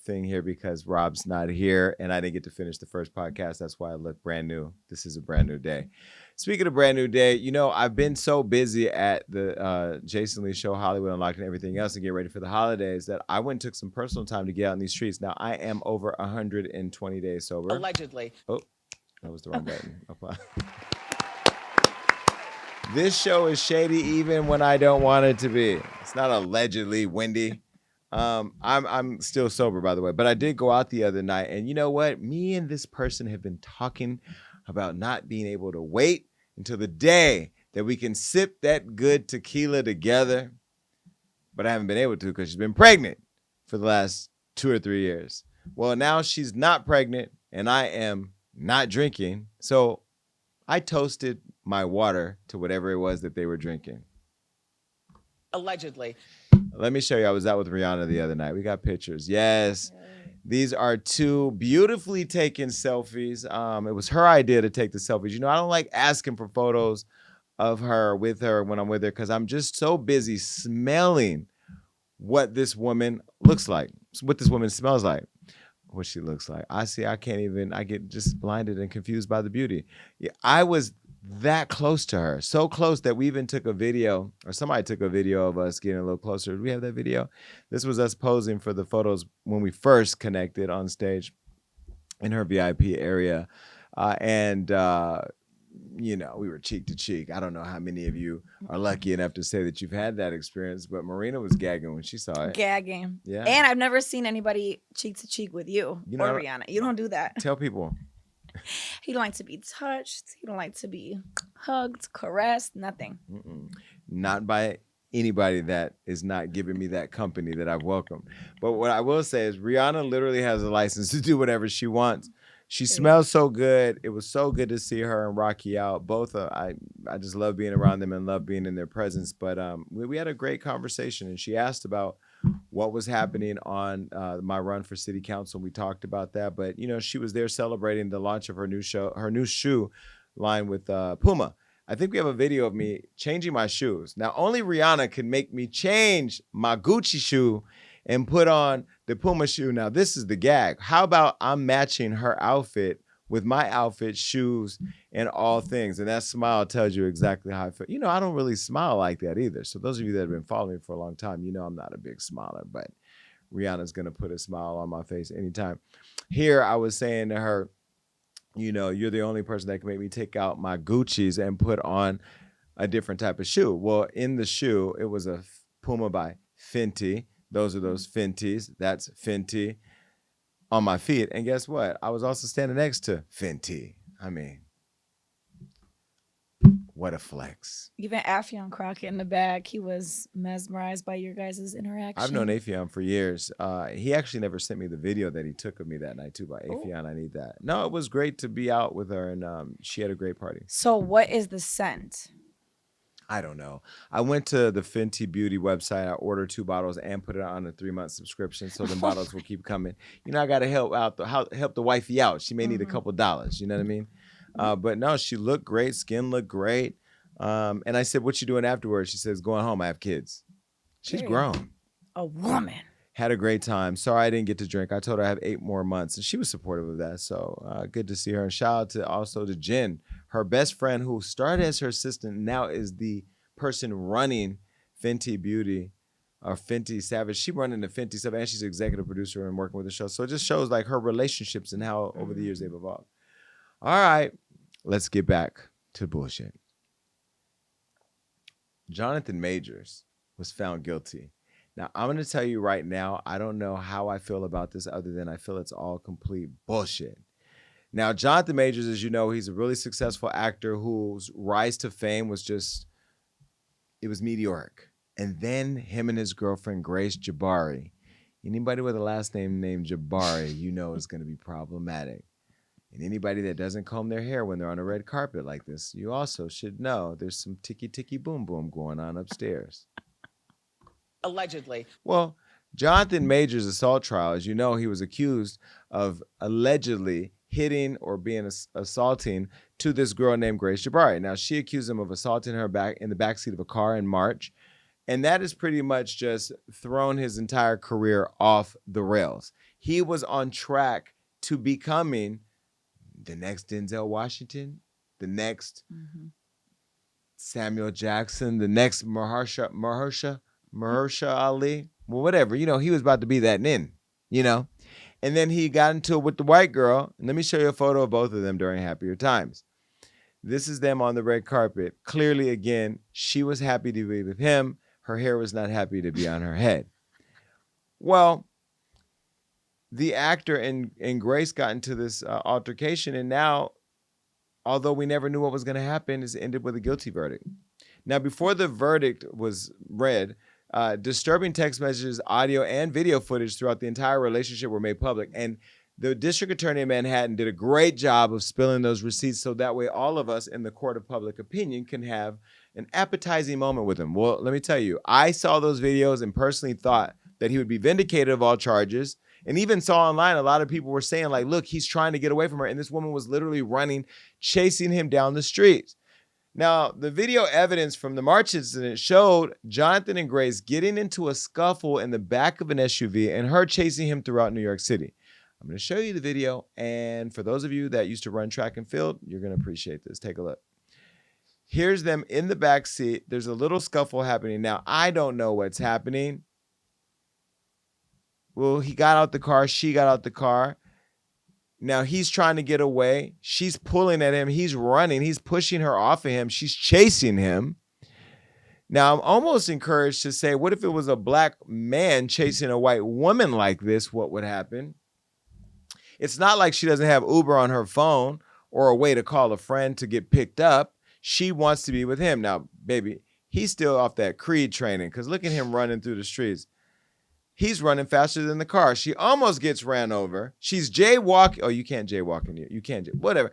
thing here because Rob's not here, and I didn't get to finish the first podcast. That's why I look brand new. This is a brand new day. Speaking of brand new day, you know, I've been so busy at the Jason Lee Show, Hollywood Unlocked, and everything else and get ready for the holidays that I went and took some personal time to get out in these streets. Now, I am over 120 days sober. Allegedly. Oh, that was the wrong button. This show is shady even when I don't want it to be. It's not allegedly, Wendy. I'm still sober, by the way, but I did go out the other night, and you know what? Me and this person have been talking about not being able to wait until the day that we can sip that good tequila together, but I haven't been able to because she's been pregnant for the last 2 or 3 years. Well, now she's not pregnant, and I am not drinking, so I toasted my water to whatever it was that they were drinking. Allegedly. Let me show you. I was out with Rihanna the other night. We got pictures. Yes. These are 2 beautifully taken selfies. It was her idea to take the selfies. You know, I don't like asking for photos of her with her when I'm with her because I'm just so busy smelling what this woman looks like, what this woman smells like, what she looks like. I get just blinded and confused by the beauty. Yeah, I was that close to her, so close that we even took a video, or somebody took a video of us getting a little closer. Do we have that video? This was us posing for the photos when we first connected on stage in her VIP area. You know, we were cheek to cheek. I don't know how many of you are lucky enough to say that you've had that experience, but Marina was gagging when she saw it. Gagging. Yeah. And I've never seen anybody cheek to cheek with you know, or Rihanna. You don't do that. Tell people. He don't like to be touched. He don't like to be hugged, caressed, nothing. Not by anybody that is not giving me that company that I've welcomed. But what I will say is Rihanna literally has a license to do whatever she wants. She smells so good. It was so good to see her and Rocky out. Both, I just love being around them and love being in their presence. But we had a great conversation, and she asked about what was happening on my run for city council. We talked about that, but you know, she was there celebrating the launch of her new shoe line with Puma. I think we have a video of me changing my shoes. Now, only Rihanna can make me change my Gucci shoe and put on the Puma shoe. Now, this is the gag. How about I'm matching her outfit with my outfit, shoes, and all things? And that smile tells you exactly how I feel. You know, I don't really smile like that either. So those of you that have been following me for a long time, you know I'm not a big smiler, but Rihanna's going to put a smile on my face anytime. Here, I was saying to her, you know, you're the only person that can make me take out my Gucci's and put on a different type of shoe. Well, in the shoe, it was a Puma by Fenty. Those are those Fenties. That's Fenty on my feet. And guess what? I was also standing next to Fenty. I mean, what a flex. Even Affion Crockett in the back, he was mesmerized by your guys' interaction. I've known Affion for years. He actually never sent me the video that he took of me that night too by Affion. I need that. No, it was great to be out with her, and she had a great party. So what is the scent? I don't know. I went to the Fenty Beauty website. I ordered 2 bottles and put it on a 3-month subscription, so the bottles will keep coming. You know, I got to help the wifey out. She may need a couple dollars. You know what I mean? But no, she looked great. Skin looked great. And I said, "What you doing afterwards?" She says, "Going home. I have kids." She's grown. A woman. Had a great time. Sorry I didn't get to drink. I told her I have 8 more months, and she was supportive of that. So good to see her. And shout out to also to Jen, her best friend, who started as her assistant, now is the person running Fenty Beauty or Fenty Savage. She running the Fenty stuff, and she's executive producer and working with the show. So it just shows like her relationships and how over the years they've evolved. All right, let's get back to bullshit. Jonathan Majors was found guilty. Now, I'm going to tell you right now, I don't know how I feel about this other than I feel it's all complete bullshit. Now, Jonathan Majors, as you know, he's a really successful actor whose rise to fame was just, it was meteoric. And then him and his girlfriend, Grace Jabari. Anybody with a last name named Jabari, you know is going to be problematic. And anybody that doesn't comb their hair when they're on a red carpet like this, you also should know there's some ticky boom boom going on upstairs. Allegedly. Well, Jonathan Majors' assault trial, as you know, he was accused of allegedly hitting or being assaulting to this girl named Grace Jabari. Now, she accused him of assaulting her back in the backseat of a car in March. And that has pretty much just thrown his entire career off the rails. He was on track to becoming the next Denzel Washington, the next Samuel Jackson, the next Mahershala Ali, well, whatever. You know, he was about to be that nin, you know. And then he got into it with the white girl. And let me show you a photo of both of them during Happier Times. This is them on the red carpet. Clearly, again, she was happy to be with him. Her hair was not happy to be on her head. Well, the actor and Grace got into this altercation, and now, although we never knew what was going to happen, it ended with a guilty verdict. Now, before the verdict was read, disturbing text messages, audio, and video footage throughout the entire relationship were made public, and the district attorney in Manhattan did a great job of spilling those receipts so that way all of us in the court of public opinion can have an appetizing moment with him. Well, let me tell you, I saw those videos and personally thought that he would be vindicated of all charges, and even saw online a lot of people were saying, like, look, he's trying to get away from her, and this woman was literally running, chasing him down the streets. Now, the video evidence from the March incident showed Jonathan and Grace getting into a scuffle in the back of an SUV and her chasing him throughout New York City. I'm going to show you the video, and for those of you that used to run track and field, you're going to appreciate this. Take a look. Here's them in the back seat. There's a little scuffle happening. Now, I don't know what's happening. Well, he got out the car. She got out the car. Now, he's trying to get away. She's pulling at him. He's running. He's pushing her off of him. She's chasing him. Now, I'm almost encouraged to say, what if it was a black man chasing a white woman like this? What would happen? It's not like she doesn't have Uber on her phone or a way to call a friend to get picked up. She wants to be with him. Now, baby, he's still off that Creed training because look at him running through the streets. He's running faster than the car. She almost gets ran over. She's jaywalking. Oh, you can't jaywalk in here. You can't. Whatever.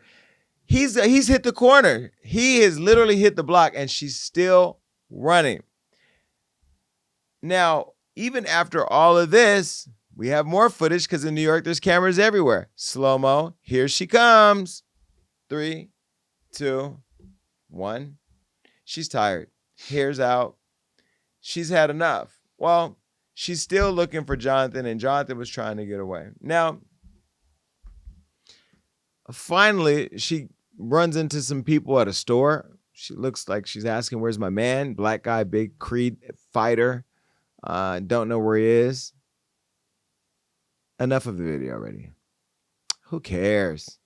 He's hit the corner. He has literally hit the block, and she's still running. Now, even after all of this, we have more footage because in New York, there's cameras everywhere. Slow-mo. Here she comes. 3, 2, 1. She's tired. Hair's out. She's had enough. Well, she's still looking for Jonathan, and Jonathan was trying to get away. Now, finally, she runs into some people at a store. She looks like she's asking, where's my man? Black guy, big Creed fighter. Don't know where he is. Enough of the video already. Who cares?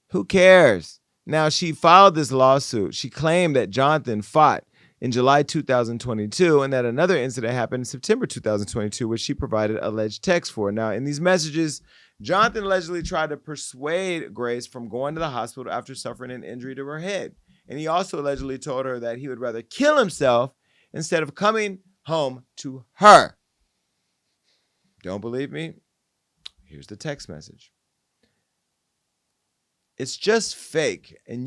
Who cares? Now, she filed this lawsuit. She claimed that Jonathan fought in July 2022 and that another incident happened in September 2022, which she provided alleged text for. Now, in these messages, Jonathan allegedly tried to persuade Grace from going to the hospital after suffering an injury to her head. And he also allegedly told her that he would rather kill himself instead of coming home to her. Don't believe me? Here's the text message. It's just fake, and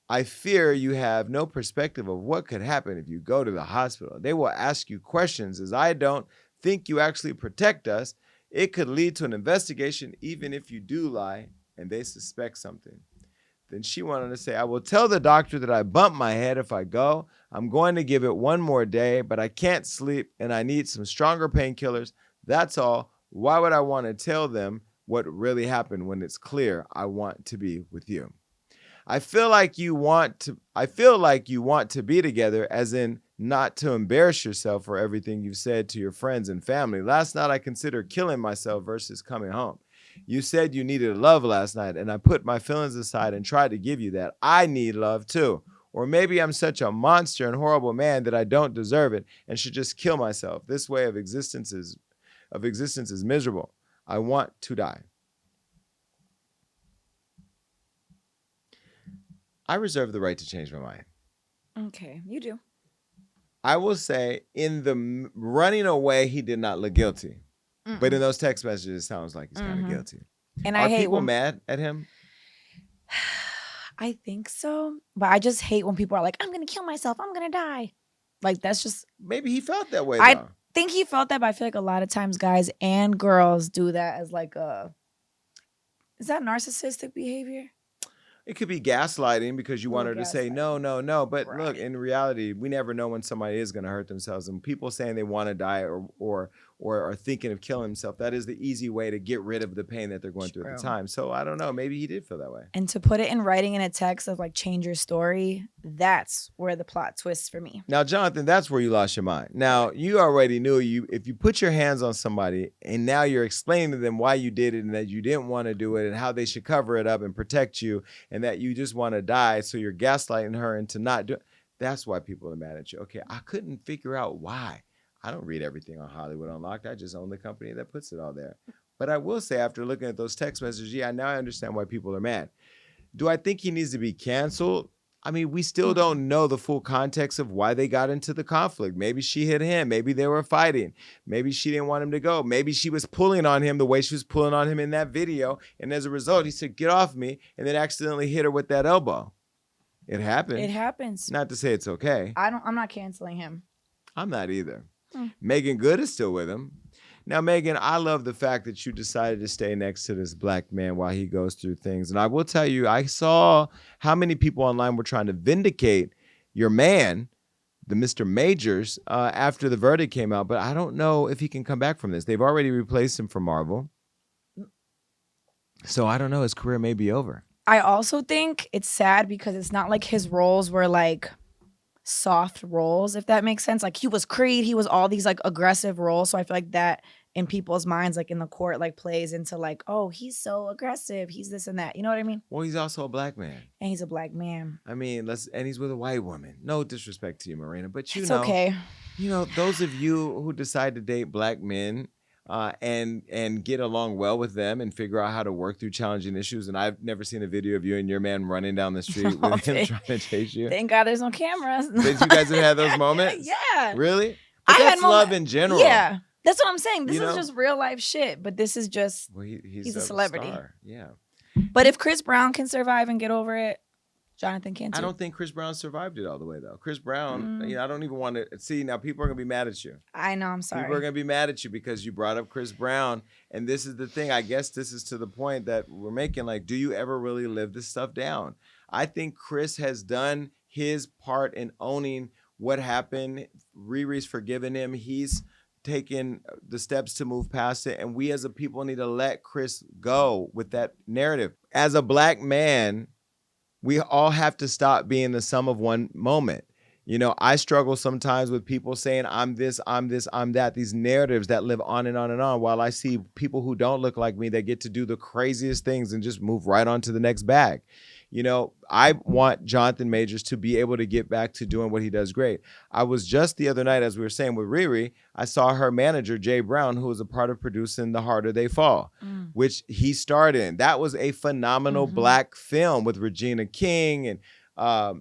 I fear you have no perspective of what could happen if you go to the hospital. They will ask you questions, as I don't think you actually protect us. It could lead to an investigation even if you do lie and they suspect something. Then she wanted to say, I will tell the doctor that I bumped my head if I go. I'm going to give it one more day, but I can't sleep and I need some stronger painkillers. That's all. Why would I want to tell them what really happened when it's clear I want to be with you? I feel like you want to be together, as in not to embarrass yourself for everything you've said to your friends and family. Last night, I considered killing myself versus coming home. You said you needed love last night, and I put my feelings aside and tried to give you that. I need love too. Or maybe I'm such a monster and horrible man that I don't deserve it and should just kill myself. This way of existence is miserable. I want to die. I reserve the right to change my mind. Okay, you do. I will say in the running away, he did not look guilty. But in those text messages, it sounds like he's kind of guilty. And Are I hate people mad at him? I think so. But I just hate when people are like, I'm going to kill myself. I'm going to die. Like, that's just. Maybe he felt that way, though. I think he felt that, but I feel like a lot of times guys and girls do that as like a. Is that narcissistic behavior? It could be gaslighting because you want her to say no. But look, in reality, we never know when somebody is going to hurt themselves. And people saying they want to die or are thinking of killing themselves, that is the easy way to get rid of the pain that they're going through at the time. So I don't know. Maybe he did feel that way. And to put it in writing in a text of like change your story, that's where the plot twists for me. Now, Jonathan, that's where you lost your mind. Now, you already knew if you put your hands on somebody and now you're explaining to them why you did it and that you didn't want to do it and how they should cover it up and protect you and that you just want to die. So you're gaslighting her into not doing. That's why people are mad at you. Okay, I couldn't figure out why. I don't read everything on Hollywood Unlocked. I just own the company that puts it all there. But I will say, after looking at those text messages, now I understand why people are mad. Do I think he needs to be canceled? I mean, we still don't know the full context of why they got into the conflict. Maybe she hit him. Maybe they were fighting. Maybe she didn't want him to go. Maybe she was pulling on him the way she was pulling on him in that video. And as a result, he said, get off me, and then accidentally hit her with that elbow. It happened. It happens. Not to say it's okay. I'm not canceling him. I'm not either. Megan Good is still with him. Now, Megan, I love the fact that you decided to stay next to this black man while he goes through things. And I will tell you, I saw how many people online were trying to vindicate your man, the Mr. Majors, after the verdict came out. But I don't know if he can come back from this. They've already replaced him for Marvel. So I don't know. His career may be over. I also think it's sad because it's not like his roles were like soft roles, if that makes sense. Like he was Creed, he was all these like aggressive roles. So I feel like that in people's minds, like in the court, like plays into like, oh, he's so aggressive, he's this and that. You know what I mean? Well, he's also a black man. And he's a black man. I mean, and he's with a white woman. No disrespect to you, Marina, but it's okay. You know, those of you who decide to date black men and get along well with them and figure out how to work through challenging issues. And I've never seen a video of you and your man running down the street with him trying to chase you. Thank God there's no cameras. Did you guys have had those moments? Yeah. Really? But that's love in general. Yeah. That's what I'm saying. This is just real life shit. But this is just, he's a celebrity. Star. Yeah. But if Chris Brown can survive and get over it, Jonathan can too. I don't think Chris Brown survived it all the way, though. Chris Brown, I don't even want to see. Now, people are going to be mad at you. I know, I'm sorry. People are going to be mad at you because you brought up Chris Brown. And this is the thing. I guess this is to the point that we're making. Like, do you ever really live this stuff down? I think Chris has done his part in owning what happened. Riri's forgiven him. He's taken the steps to move past it. And we as a people need to let Chris go with that narrative. As a black man, we all have to stop being the sum of one moment. You know, I struggle sometimes with people saying, I'm this, I'm that, these narratives that live on and on and on, while I see people who don't look like me that get to do the craziest things and just move right on to the next bag. You know, I want Jonathan Majors to be able to get back to doing what he does great. I was just the other night, as we were saying with Riri, I saw her manager, Jay Brown, who was a part of producing The Harder They Fall, which he starred in. That was a phenomenal black film with Regina King and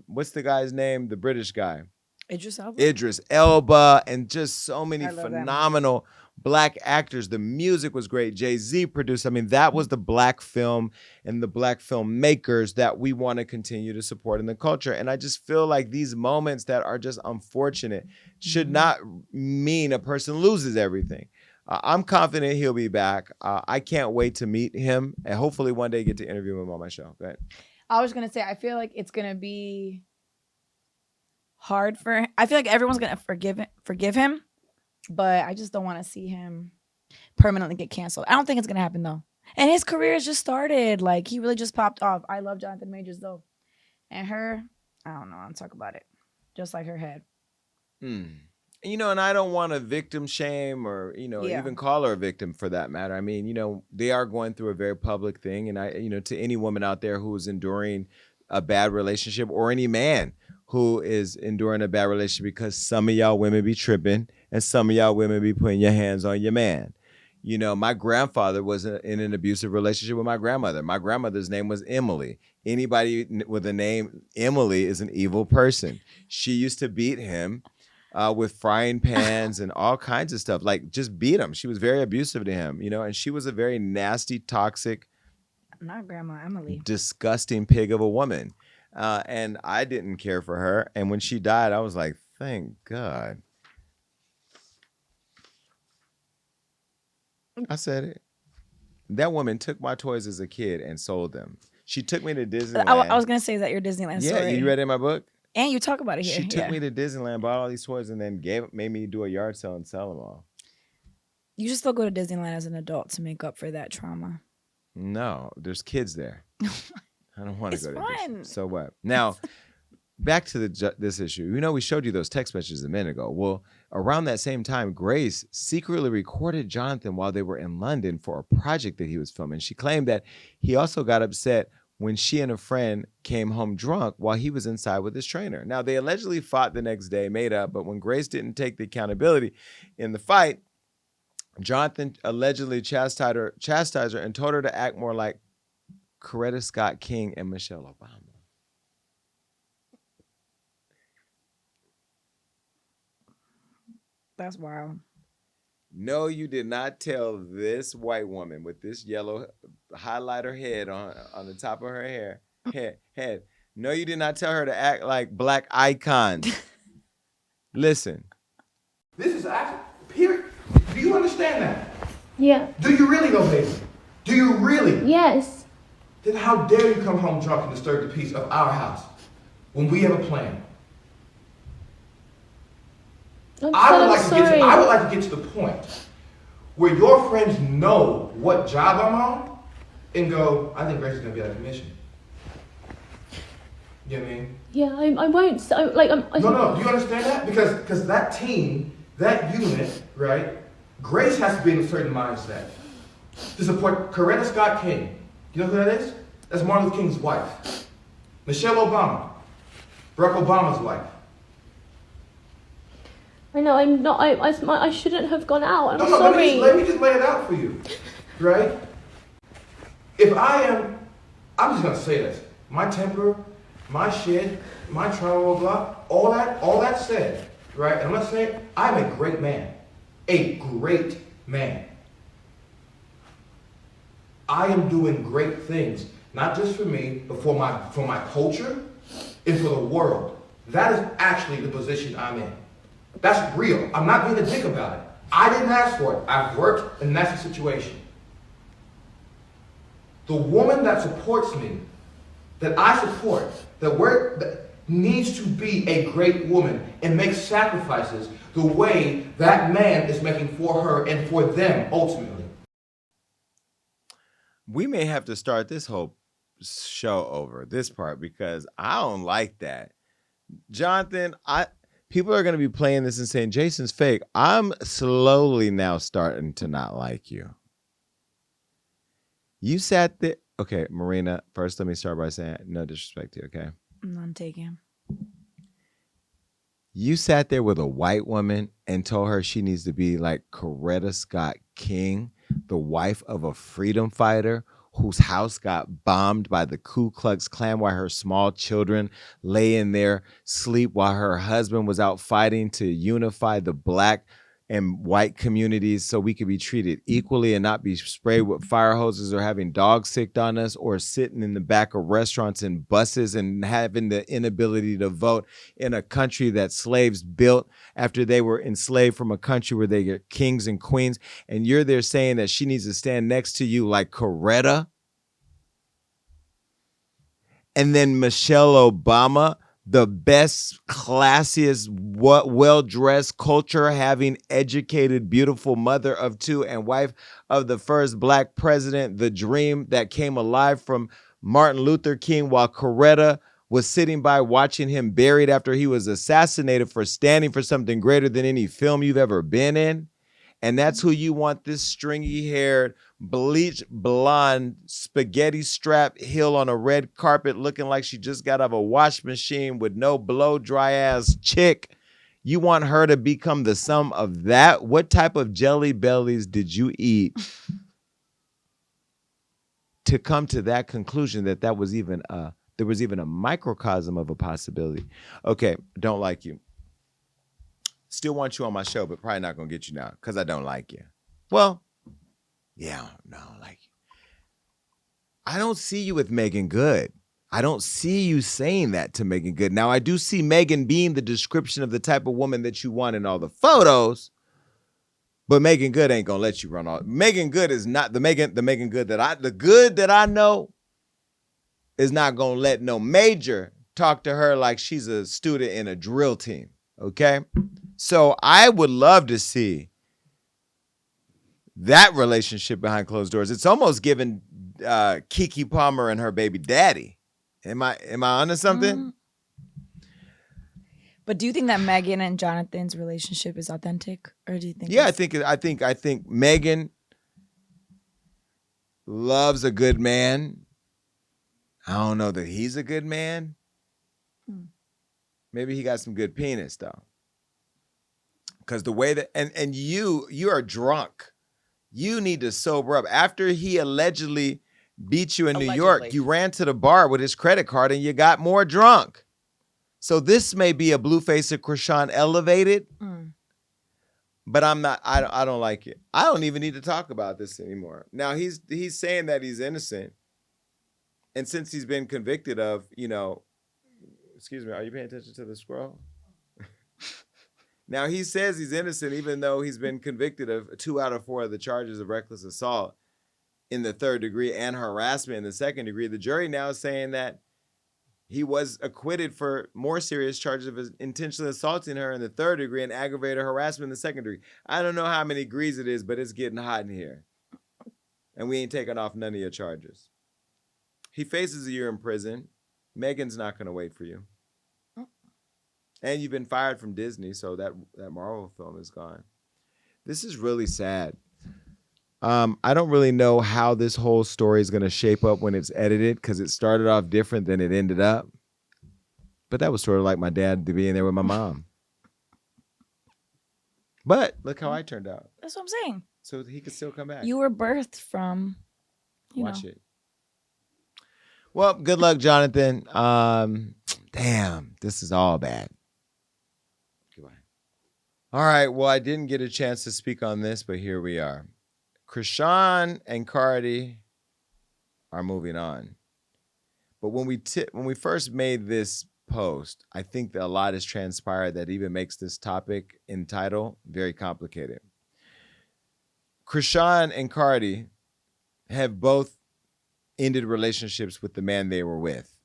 what's the guy's name? The British guy. Idris Elba, and just so many phenomenal black actors. The music was great. Jay-Z produced. I mean, that was the black film and the black filmmakers that we want to continue to support in the culture. And I just feel like these moments that are just unfortunate should not mean a person loses everything. I'm confident he'll be back. I can't wait to meet him and hopefully one day get to interview him on my show. Go ahead. I was going to say, I feel like it's going to be hard for him. I feel like everyone's going to forgive him. But I just don't want to see him permanently get canceled. I don't think it's going to happen, though. And his career has just started. Like, he really just popped off. I love Jonathan Majors, though. And her, I don't know. I'll talk about it. Just like her head. You know, and I don't want to victim shame or, you know, even call her a victim for that matter. I mean, you know, they are going through a very public thing. And you know, to any woman out there who is enduring a bad relationship, or any man who is enduring a bad relationship, because some of y'all women be tripping and some of y'all women be putting your hands on your man. You know, my grandfather was in an abusive relationship with my grandmother. My grandmother's name was Emily. Anybody with the name Emily is an evil person. She used to beat him with frying pans and all kinds of stuff, like just beat him. She was very abusive to him, you know, and she was a very nasty, toxic, not Grandma Emily, disgusting pig of a woman. And I didn't care for her. And when she died, I was like, thank God. I said it. That woman took my toys as a kid and sold them. She took me to Disneyland. I was going to say, is that your Disneyland story? Yeah, you read it in my book? And you talk about it here. She took me to Disneyland, bought all these toys, and then made me do a yard sale and sell them all. You should still go to Disneyland as an adult to make up for that trauma. No, there's kids there. I don't want to go to fun. Disneyland. So what? Now, back to this issue. You know, we showed you those text messages a minute ago. Well, around that same time, Grace secretly recorded Jonathan while they were in London for a project that he was filming. She claimed that he also got upset when she and a friend came home drunk while he was inside with his trainer. Now, they allegedly fought the next day, made up, but when Grace didn't take the accountability in the fight, Jonathan allegedly chastised her and told her to act more like Coretta Scott King and Michelle Obama. That's wild. No, you did not tell this white woman with this yellow highlighter head on the top of her head. No, you did not tell her to act like black icons. Listen. This is actually, period. Do you understand that? Yeah. Do you really though, baby? Do you really? Yes. Then how dare you come home drunk and disturb the peace of our house when we have a plan? I would like to get to the point where your friends know what job I'm on and go, I think Grace is gonna be out of commission. You know what I mean? Yeah, I won't. So, like, No. Do you understand that? Because that team, that unit, right? Grace has to be in a certain mindset to support Coretta Scott King. You know who that is? That's Martin Luther King's wife. Michelle Obama, Barack Obama's wife. I know, I'm not. I shouldn't have gone out. I'm No, sorry. let me just lay it out for you, right? If I'm just gonna say this. My temper, my shit, my trauma, blah, all that said, right? And I'm gonna say I'm a great man, a great man. I am doing great things, not just for me, but for my culture and for the world. That is actually the position I'm in. That's real. I'm not being a dick about it. I didn't ask for it. I've worked, and that's the situation. The woman that supports me, that I support, that needs to be a great woman and make sacrifices the way that man is making for her and for them ultimately. We may have to start this whole show over, this part, because I don't like that. Jonathan, people are going to be playing this and saying, Jason's fake. I'm slowly now starting to not like you. You sat there. Okay, Marina, first let me start by saying no disrespect to you, okay? None taken. You sat there with a white woman and told her she needs to be like Coretta Scott King, the wife of a freedom fighter whose house got bombed by the Ku Klux Klan while her small children lay in their sleep while her husband was out fighting to unify the black and white communities so we could be treated equally and not be sprayed with fire hoses or having dogs sicked on us or sitting in the back of restaurants and buses and having the inability to vote in a country that slaves built after they were enslaved from a country where they get kings and queens. And you're there saying that she needs to stand next to you like Coretta. And then Michelle Obama, the best, classiest, well-dressed, culture-having, educated, beautiful mother of two and wife of the first black president, the dream that came alive from Martin Luther King, while Coretta was sitting by watching him buried after he was assassinated for standing for something greater than any film you've ever been in. And that's who you want, this stringy-haired, bleach blonde, spaghetti-strapped heel on a red carpet looking like she just got out of a wash machine with no blow-dry-ass chick. You want her to become the sum of that? What type of jelly bellies did you eat to come to that conclusion that there was even a microcosm of a possibility? Okay, don't like you. Still want you on my show, but probably not going to get you now because I don't like you. Well, yeah, no, I don't like you. I don't see you with Megan Good. I don't see you saying that to Megan Good. Now, I do see Megan being the description of the type of woman that you want in all the photos, but Megan Good ain't going to let you run all. Megan Good is not the Megan Good that I know is not going to let no major talk to her like she's a student in a drill team, okay? So I would love to see that relationship behind closed doors. It's almost given Keke Palmer and her baby daddy. Am I onto something? But do you think that Megan and Jonathan's relationship is authentic, or do you think? Yeah, I think Megan loves a good man. I don't know that he's a good man. Maybe he got some good penis though. Because the way that, and you are drunk. You need to sober up. After he allegedly beat you in New York, you ran to the bar with his credit card and you got more drunk. So this may be a Blueface and Chrisean elevated, but I don't like it. I don't even need to talk about this anymore. Now he's saying that he's innocent. And since he's been convicted of, excuse me, are you paying attention to the scroll? Now, he says he's innocent, even though he's been convicted of 2 out of 4 of the charges of reckless assault in the 3rd degree and harassment in the 2nd degree. The jury now is saying that he was acquitted for more serious charges of intentionally assaulting her in the 3rd degree and aggravated harassment in the 2nd degree. I don't know how many degrees it is, but it's getting hot in here. And we ain't taking off none of your charges. He faces a year in prison. Megan's not going to wait for you. And you've been fired from Disney, so that Marvel film is gone. This is really sad. I don't really know how this whole story is going to shape up when it's edited because it started off different than it ended up. But that was sort of like my dad being there with my mom. But look how I turned out. That's what I'm saying. So he could still come back. You were birthed from, Watch it. Well, good luck, Jonathan. Damn, this is all bad. Goodbye. All right, well, I didn't get a chance to speak on this, but here we are. Chrisean and Cardi are moving on. But when we first made this post, I think that a lot has transpired that even makes this topic in title very complicated. Chrisean and Cardi have both ended relationships with the man they were with.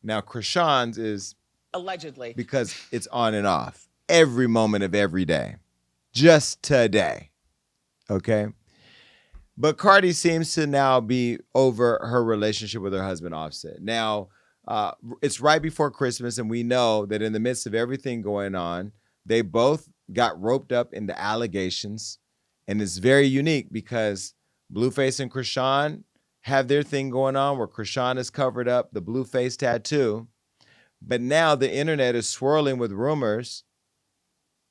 Now, Chrisean's is allegedly because it's on and off every moment of every day, just today. Okay. But Cardi seems to now be over her relationship with her husband, Offset. Now, it's right before Christmas, and we know that in the midst of everything going on, they both got roped up into allegations. And it's very unique because Blueface and Chrisean have their thing going on where Chrisean has covered up the Blueface tattoo. But now the internet is swirling with rumors.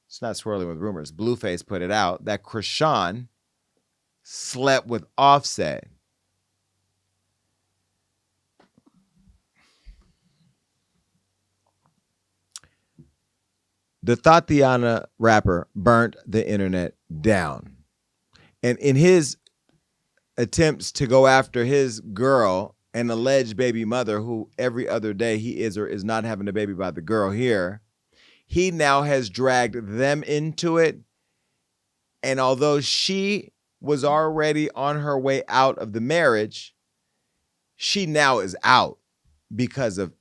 It's not swirling with rumors. Blueface put it out that Chrisean slept with Offset. The Tatiana rapper burnt the internet down. And in his attempts to go after his girl, an alleged baby mother who every other day he is or is not having a baby by the girl here, he now has dragged them into it. And although she was already on her way out of the marriage, she now is out because of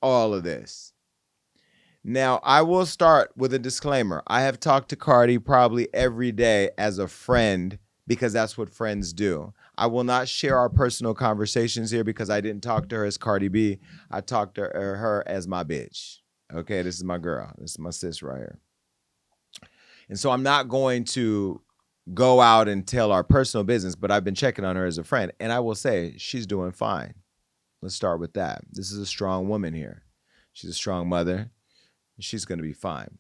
all of this. Now, I will start with a disclaimer. I have talked to Cardi probably every day as a friend because that's what friends do. I will not share our personal conversations here because I didn't talk to her as Cardi B. I talked to her as my bitch. Okay, this is my girl. This is my sis right here. And so I'm not going to go out and tell our personal business, but I've been checking on her as a friend. And I will say she's doing fine. Let's start with that. This is a strong woman here. She's a strong mother. She's going to be fine.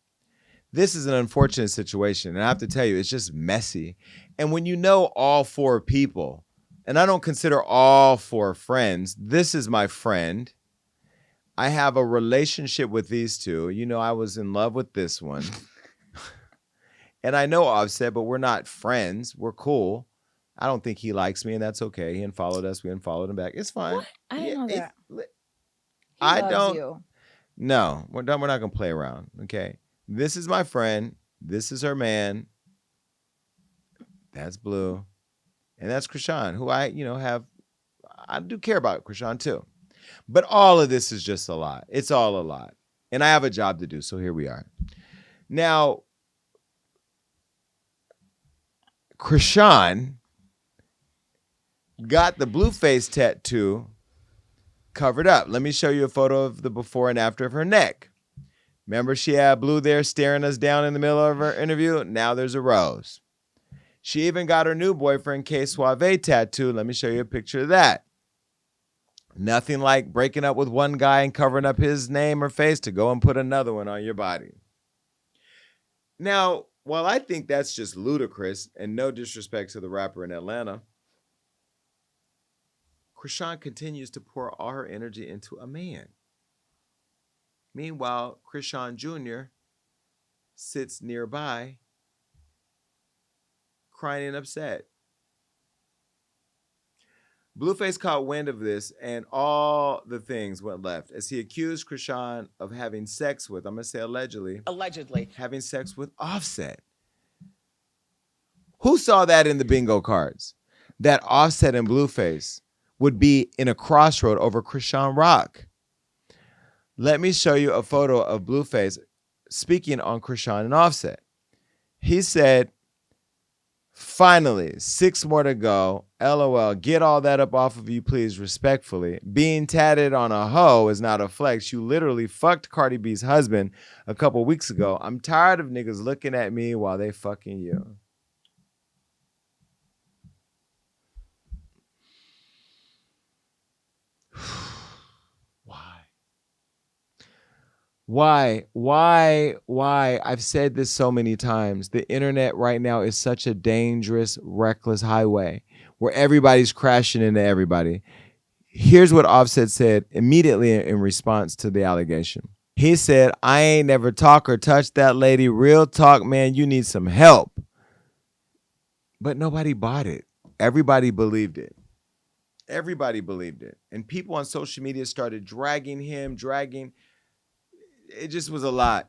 This is an unfortunate situation. And I have to tell you, it's just messy. And when you know all four people, and I don't consider all four friends, this is my friend. I have a relationship with these two. You know, I was in love with this one. And I know Offset, but we're not friends. We're cool. I don't think he likes me, and that's okay. He unfollowed us. We unfollowed him back. It's fine. What? I didn't know that. I loves don't. You. No, we're not going to play around. Okay. This is my friend. This is her man. That's Blue. And that's Chrisean, who I do care about Chrisean too. But all of this is just a lot. It's all a lot. And I have a job to do, so here we are. Now, Chrisean got the Blueface tattoo covered up. Let me show you a photo of the before and after of her neck. Remember she had Blue there staring us down in the middle of her interview? Now there's a rose. She even got her new boyfriend, K Suave, tattooed. Let me show you a picture of that. Nothing like breaking up with one guy and covering up his name or face to go and put another one on your body. Now, while I think that's just ludicrous, and no disrespect to the rapper in Atlanta, Chrisean continues to pour all her energy into a man. Meanwhile, Chrisean Jr. sits nearby, crying and upset. Blueface caught wind of this, and all the things went left as he accused Chrisean of having sex with, I'm going to say allegedly, having sex with Offset. Who saw that in the bingo cards? That Offset and Blueface would be in a crossroad over Chrisean Rock. Let me show you a photo of Blueface speaking on Chrisean and Offset. He said, "Finally, 6 more to go. LOL, get all that up off of you, please, respectfully. Being tatted on a hoe is not a flex. You literally fucked Cardi B's husband a couple weeks ago. I'm tired of niggas looking at me while they fucking you." Why? I've said this so many times. The internet right now is such a dangerous, reckless highway where everybody's crashing into everybody. Here's what Offset said immediately in response to the allegation. He said, "I ain't never talk or touch that lady. Real talk, man, you need some help." But nobody bought it. Everybody believed it. Everybody believed it. And people on social media started dragging. It just was a lot.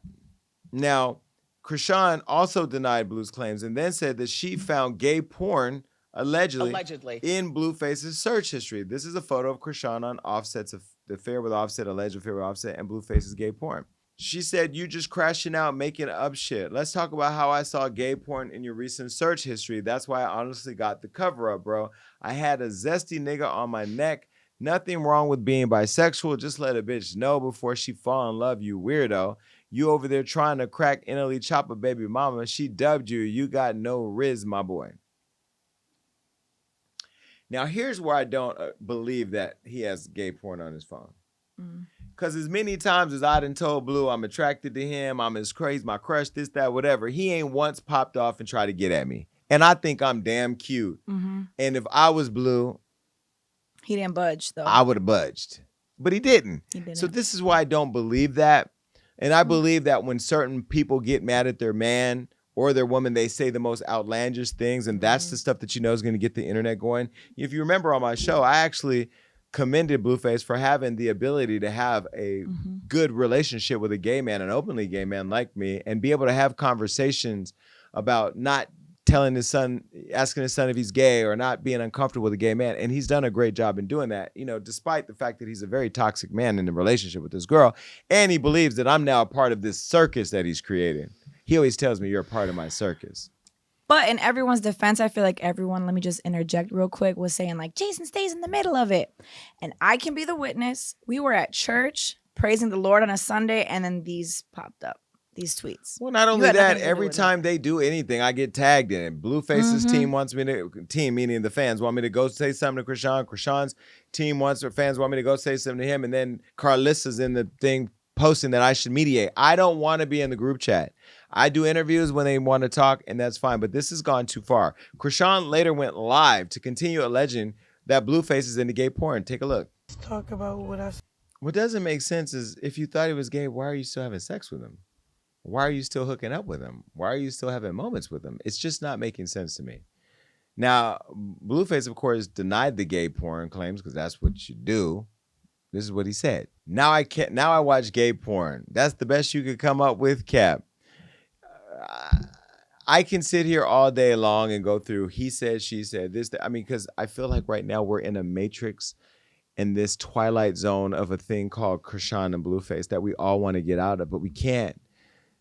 Now, Chrisean also denied Blue's claims and then said that she found gay porn, allegedly in Blueface's search history. This is a photo of Chrisean on Offset's affair with Offset, alleged affair with Offset, and Blueface's gay porn. She said, "You just crashing out, making up shit. Let's talk about how I saw gay porn in your recent search history. That's why I honestly got the cover up, bro. I had a zesty nigga on my neck. Nothing wrong with being bisexual. Just let a bitch know before she fall in love, you weirdo. You over there trying to crack Italy chop a baby mama. She dubbed you. You got no riz, my boy." Now, here's where I don't believe that he has gay porn on his phone. Because as many times as I done told Blue I'm attracted to him, I'm his crazy, my crush, this, that, whatever, he ain't once popped off and tried to get at me. And I think I'm damn cute. And if I was Blue, he didn't budge, though. I would have budged. But he didn't. So this is why I don't believe that. And I believe that when certain people get mad at their man or their woman, they say the most outlandish things. And that's the stuff that you know is going to get the internet going. If you remember on my show, I actually commended Blueface for having the ability to have a good relationship with a gay man, an openly gay man like me, and be able to have conversations about not telling his son, asking his son if he's gay or not being uncomfortable with a gay man. And he's done a great job in doing that, you know, despite the fact that he's a very toxic man in the relationship with this girl. And he believes that I'm now a part of this circus that he's creating. He always tells me, "You're a part of my circus." But in everyone's defense, I feel like everyone, let me just interject real quick, was saying like, Jason stays in the middle of it. And I can be the witness. We were at church praising the Lord on a Sunday, and then these popped up, these tweets. Well, not only that, every time they do anything, I get tagged in it. Blueface's team wants me to, meaning the fans, want me to go say something to Chrisean. Chrisean's team fans want me to go say something to him. And then Carlissa's in the thing posting that I should mediate. I don't want to be in the group chat. I do interviews when they want to talk, and that's fine. But this has gone too far. Chrisean later went live to continue alleging that Blueface is into gay porn. Take a look. Let's talk about What doesn't make sense is if you thought he was gay, why are you still having sex with him? Why are you still hooking up with him? Why are you still having moments with him? It's just not making sense to me. Now, Blueface, of course, denied the gay porn claims because that's what you do. This is what he said. Now I watch gay porn. That's the best you could come up with, Cap. I can sit here all day long and go through he said, she said, this. I mean, because I feel like right now we're in a matrix in this twilight zone of a thing called Chrisean and Blueface that we all want to get out of, but we can't.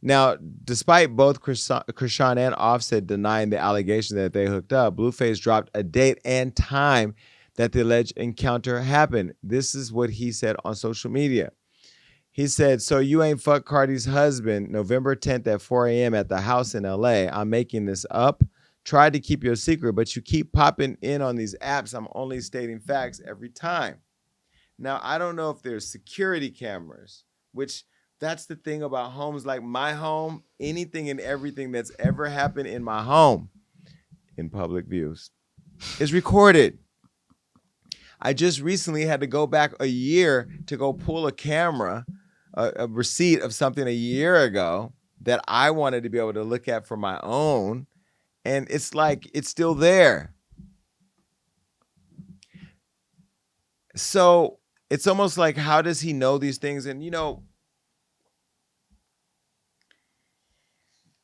Now, despite both Chrisean and Offset denying the allegation that they hooked up, Blueface dropped a date and time that the alleged encounter happened. This is what he said on social media. He said, so you ain't fucked Cardi's husband November 10th at 4 a.m. at the house in LA. I'm making this up. Tried to keep your secret, but you keep popping in on these apps. I'm only stating facts every time. Now, I don't know if there's security cameras, which that's the thing about homes like my home. Anything and everything that's ever happened in my home in public views is recorded. I just recently had to go back a year to go pull a camera, a receipt of something a year ago that I wanted to be able to look at for my own. And it's like, it's still there. So it's almost like, how does he know these things? And, you know,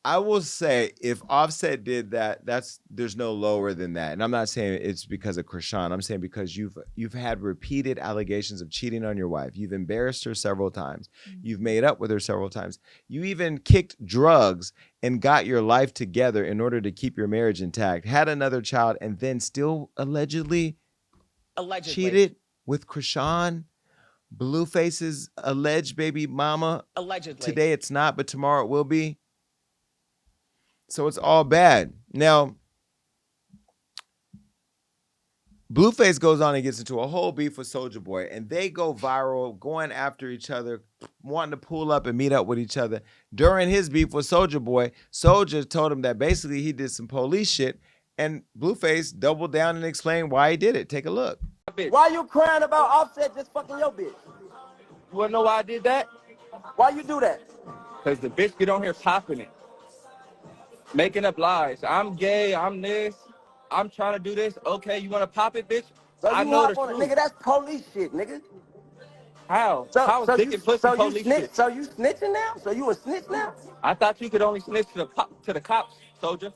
I will say if Offset did that, there's no lower than that. And I'm not saying it's because of Chrisean. I'm saying because you've had repeated allegations of cheating on your wife. You've embarrassed her several times. You've made up with her several times. You even kicked drugs and got your life together in order to keep your marriage intact. Had another child and then still allegedly cheated with Chrisean, Blueface's alleged baby mama. Allegedly. Today it's not, but tomorrow it will be. So it's all bad. Now, Blueface goes on and gets into a whole beef with Soulja Boy, and they go viral, going after each other, wanting to pull up and meet up with each other. During his beef with Soulja Boy, Soulja told him that basically he did some police shit, and Blueface doubled down and explained why he did it. Take a look. Why you crying about Offset just fucking your bitch? You wanna know why I did that? Why you do that? Because the bitch get on here popping it. Making up lies. I'm gay, I'm this, I'm trying to do this. Okay, you want to pop it, bitch? So I you know hop the on it, truth. nigga, that's police shit, nigga. How? So is dick and pussy police shit? So you snitching now? So you a snitch now? I thought you could only snitch to the cops, soldier.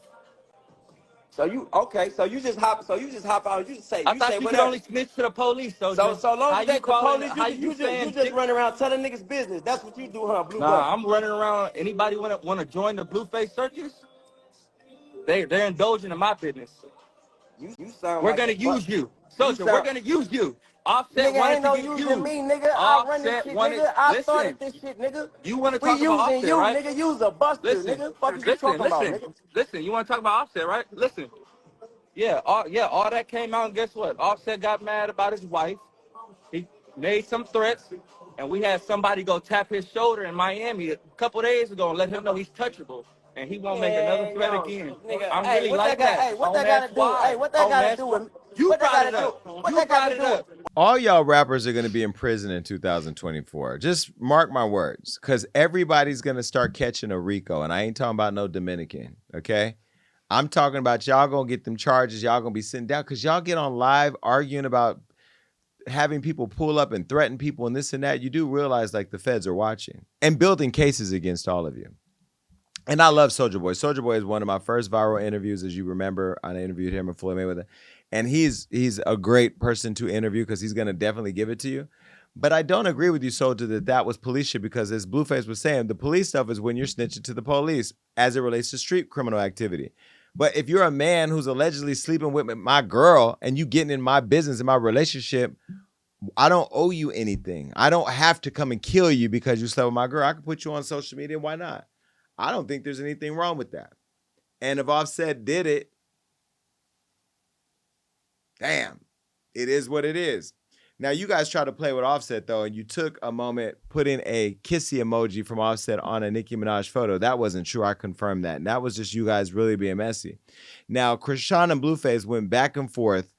So you okay? So you just hop out. You just say. I thought you could only snitch to the police, soldier. So long as they the police, you saying just run around telling niggas business. That's what you do, huh? Blue Nah, I'm running around. Anybody want to join the Blueface circus? They're indulging in my business. You sound. We're like gonna use you, soldier. We're gonna use you. Offset nigga, wanted ain't no to get using used. me, nigga. I run this Offset shit, wanted, nigga. I listen, started this shit, nigga. You want to We talk about Offset, using you, right? nigga. You's a buster, nigga. Fuck you talking about, nigga. Listen. You want to talk about Offset, right? Listen. Yeah, all that came out, and guess what? Offset got mad about his wife. He made some threats, and we had somebody go tap his shoulder in Miami a couple days ago and let him know he's touchable. And he won't make another threat again. Nigga, I'm hey, really what like that. that. Hey, what that got to do? Hey, what that got to do with? You what brought that it up. What You that got brought to it do? up. All y'all rappers are going to be in prison in 2024. Just mark my words, because everybody's going to start catching a RICO, and I ain't talking about no Dominican, okay? I'm talking about y'all going to get them charges. Y'all going to be sitting down because y'all get on live arguing about having people pull up and threaten people and this and that. You do realize, like, the feds are watching and building cases against all of you. And I love Soulja Boy. Soulja Boy is one of my first viral interviews, as you remember. I interviewed him and Floyd Mayweather. And he's a great person to interview because he's going to definitely give it to you. But I don't agree with you, Soulja, that was police shit because, as Blueface was saying, the police stuff is when you're snitching to the police as it relates to street criminal activity. But if you're a man who's allegedly sleeping with my girl and you getting in my business, in my relationship, I don't owe you anything. I don't have to come and kill you because you slept with my girl. I can put you on social media. Why not? I don't think there's anything wrong with that. And if Offset did it, damn, it is what it is. Now, you guys try to play with Offset, though, and you took a moment putting a kissy emoji from Offset on a Nicki Minaj photo. That wasn't true. I confirmed that. And that was just you guys really being messy. Now, Chrisean and Blueface went back and forth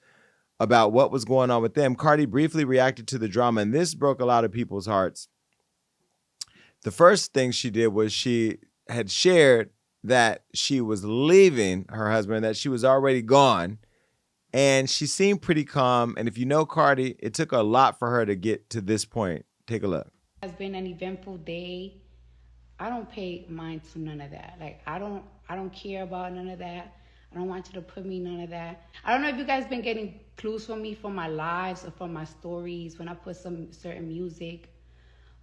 about what was going on with them. Cardi briefly reacted to the drama, and this broke a lot of people's hearts. The first thing she did was she had shared that she was leaving her husband, that she was already gone, and she seemed pretty calm. And if you know Cardi, it took a lot for her to get to this point. Take a look. It's been an eventful day. I don't pay mind to none of that. Like, I don't care about none of that. I don't want you to put me none of that. I don't know if you guys been getting clues from me from my lives or from my stories when I put some certain music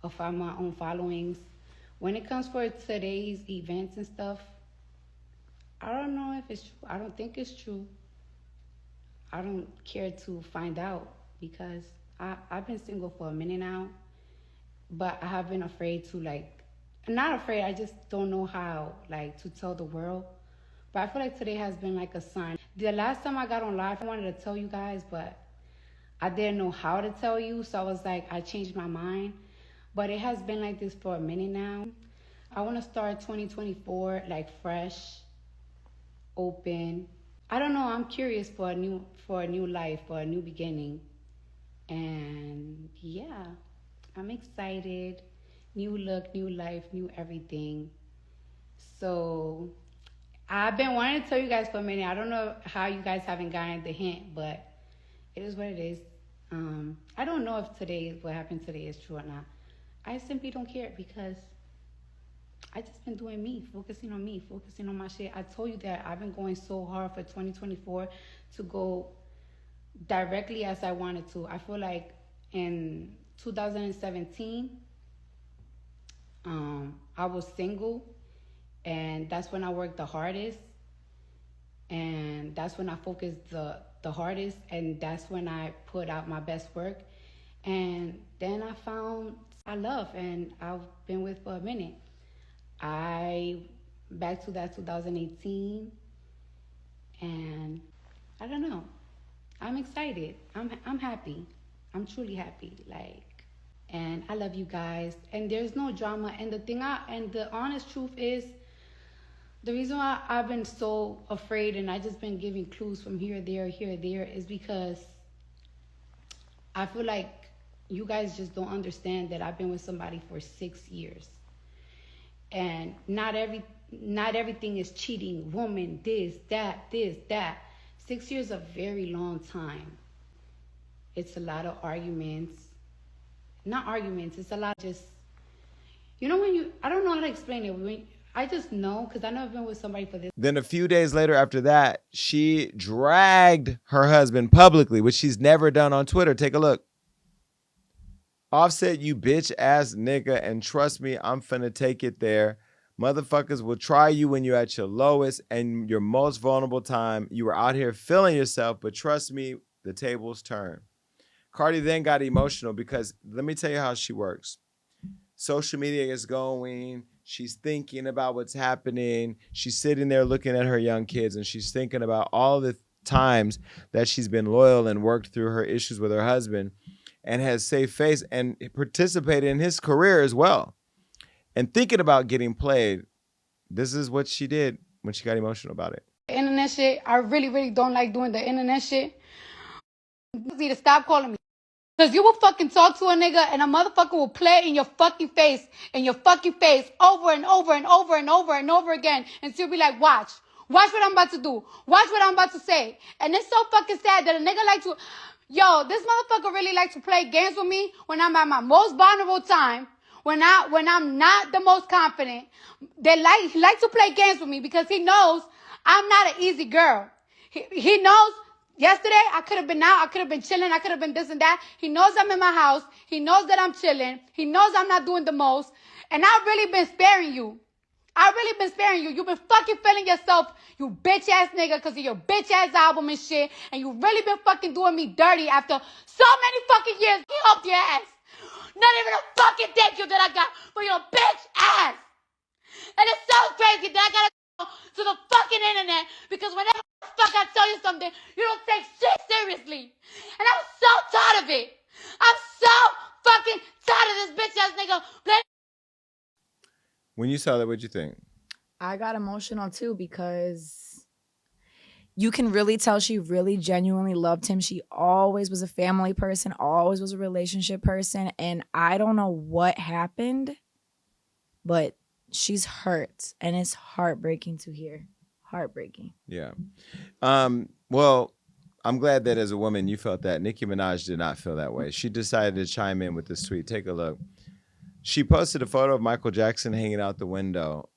or from my own followings. When it comes for today's events and stuff, I don't know if it's true. I don't think it's true. I don't care to find out because I've been single for a minute now, but I have been afraid to, like, not afraid, I just don't know how, like, to tell the world. But I feel like today has been like a sign. The last time I got on live, I wanted to tell you guys, but I didn't know how to tell you. So I was like, I changed my mind. But it has been like this for a minute now. I want to start 2024 like fresh, open. I don't know. I'm curious for a new life, for a new beginning. And yeah, I'm excited. New look, new life, new everything. So I've been wanting to tell you guys for a minute. I don't know how you guys haven't gotten the hint, but it is what it is. I don't know if what happened today is true or not. I simply don't care because I just been doing me, focusing on my shit. I told you that I've been going so hard for 2024 to go directly as I wanted to. I feel like in 2017, I was single. And that's when I worked the hardest. And that's when I focused the hardest. And that's when I put out my best work. And then I found I love and I've been with for a minute. Back to that 2018. And I don't know. I'm excited. I'm happy. I'm truly happy. And I love you guys. And there's no drama. And the honest truth is, the reason why I've been so afraid and I just been giving clues from here, there, is because I feel like you guys just don't understand that I've been with somebody for 6 years. And not everything is cheating, woman, this, that. 6 years is a very long time. It's a lot of arguments. Not arguments, it's a lot of just, you know I don't know how to explain it. I just know because I've never been with somebody for this. Then a few days later after that, she dragged her husband publicly, which she's never done on Twitter. Take a look. Offset, you bitch ass nigga, and trust me, I'm finna take it there. Motherfuckers will try you when you're at your lowest and your most vulnerable time. You were out here feeling yourself, but trust me, the tables turn. Cardi then got emotional because let me tell you how she works. Social media is going. She's thinking about what's happening. She's sitting there looking at her young kids, and she's thinking about all the times that she's been loyal and worked through her issues with her husband and has saved face and participated in his career as well. And thinking about getting played, this is what she did when she got emotional about it. Internet shit, I really, really don't like doing the internet shit. You need to stop calling me. Because you will fucking talk to a nigga and a motherfucker will play in your fucking face, over and over again. And she'll be like, watch what I'm about to do. Watch what I'm about to say. And it's so fucking sad that a nigga like to, this motherfucker really likes to play games with me when I'm at my most vulnerable time, when I'm not the most confident. He likes to play games with me because he knows I'm not an easy girl. He knows. Yesterday, I could have been out. I could have been chilling. I could have been this and that. He knows I'm in my house. He knows that I'm chilling. He knows I'm not doing the most. And I've really been sparing you. I really been sparing you. You've been fucking feeling yourself, you bitch ass nigga, because of your bitch ass album and shit. And you really been fucking doing me dirty after so many fucking years. Get off your ass. Not even a fucking thank you that I got for your bitch ass. And it's so crazy that I gotta go to the fucking internet because whenever the fuck I tell you something, you don't take shit seriously. And I'm so tired of it. I'm so fucking tired of this bitch ass nigga playing. When you saw that, what'd you think? I got emotional too because you can really tell she really genuinely loved him. She always was a family person, always was a relationship person. And I don't know what happened, but she's hurt. And it's heartbreaking to hear. Heartbreaking. Yeah. Well, I'm glad that as a woman you felt that. Nicki Minaj did not feel that way. She decided to chime in with this tweet. Take a look. She posted a photo of Michael Jackson hanging out the window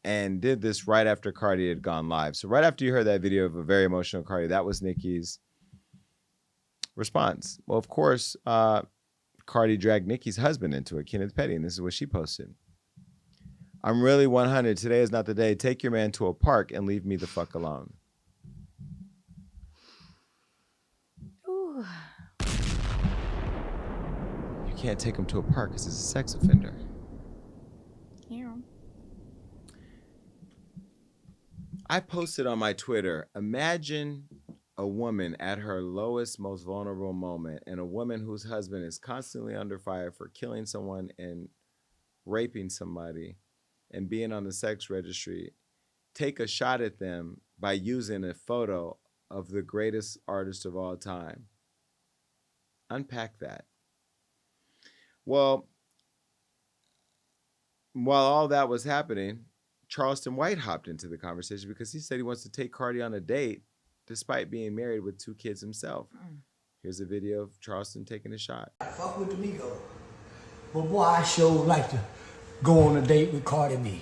and did this right after Cardi had gone live. So right after you heard that video of a very emotional Cardi, that was Nicki's response. Well, of course, Cardi dragged Nicki's husband into it, Kenneth Petty, and this is what she posted. I'm really 100. Today is not the day. Take your man to a park and leave me the fuck alone. Ooh. You can't take him to a park because he's a sex offender. Yeah. I posted on my Twitter, imagine a woman at her lowest, most vulnerable moment, and a woman whose husband is constantly under fire for killing someone and raping somebody and being on the sex registry, take a shot at them by using a photo of the greatest artist of all time. Unpack that. Well, while all that was happening, Charleston White hopped into the conversation because he said he wants to take Cardi on a date despite being married with 2 kids himself. Here's a video of Charleston taking a shot. Fuck with the Migo. But boy, I sure like to go on a date with Cardi B.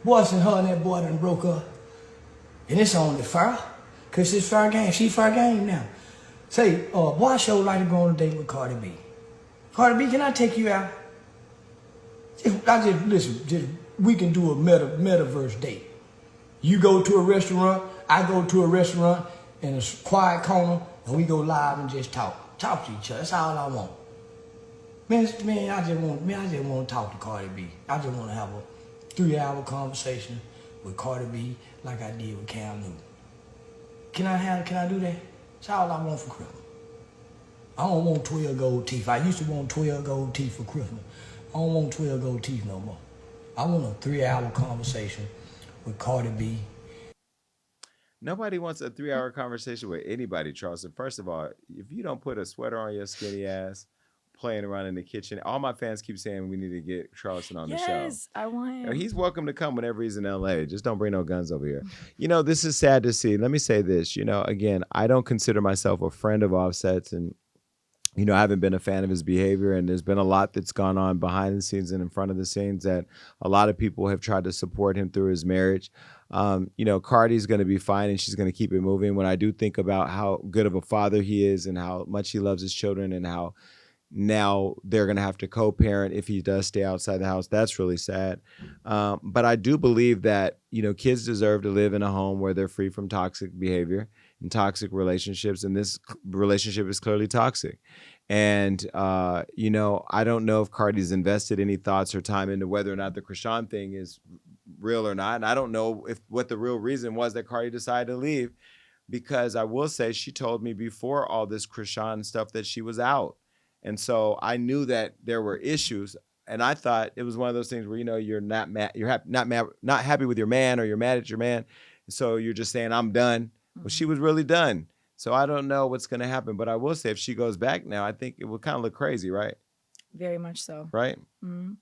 Boy, since her and that boy done broke up, and it's only fair, because it's fair game. She fair game now. Say, boy, I sure like to go on a date with Cardi B. Cardi B, can I take you out? We can do a metaverse date. You go to a restaurant, I go to a restaurant in a quiet corner, and we go live and just talk. Talk to each other. That's all I want. Man, I just want to talk to Cardi B. I just want to have a 3-hour conversation with Cardi B like I did with Cam Newton. Can I do that? That's all I want for Christmas. I don't want 12 gold teeth. I used to want 12 gold teeth for Christmas. I don't want 12 gold teeth no more. I want a 3-hour conversation with Cardi B. Nobody wants a 3-hour conversation with anybody, Charleston. First of all, if you don't put a sweater on your skinny ass, playing around in the kitchen, all my fans keep saying we need to get Charleston on the show. Yes, I want him. He's welcome to come whenever he's in LA. Just don't bring no guns over here. This is sad to see. Let me say this. Again, I don't consider myself a friend of Offset's, and I haven't been a fan of his behavior, and there's been a lot that's gone on behind the scenes and in front of the scenes that a lot of people have tried to support him through his marriage. Cardi's going to be fine, and she's going to keep it moving. When I do think about how good of a father he is and how much he loves his children and how now they're going to have to co-parent if he does stay outside the house, that's really sad. But I do believe that, kids deserve to live in a home where they're free from toxic behavior and toxic relationships. And this relationship is clearly toxic. And, I don't know if Cardi's invested any thoughts or time into whether or not the Chrisean thing is real or not. And I don't know what the real reason was that Cardi decided to leave, because I will say she told me before all this Chrisean stuff that she was out. And so I knew that there were issues, and I thought it was one of those things where you're not happy with your man, or you're mad at your man, so you're just saying I'm done. Well, she was really done. So I don't know what's going to happen, but I will say if she goes back now, I think it would kind of look crazy, right? Very much so. Right. Mm-hmm.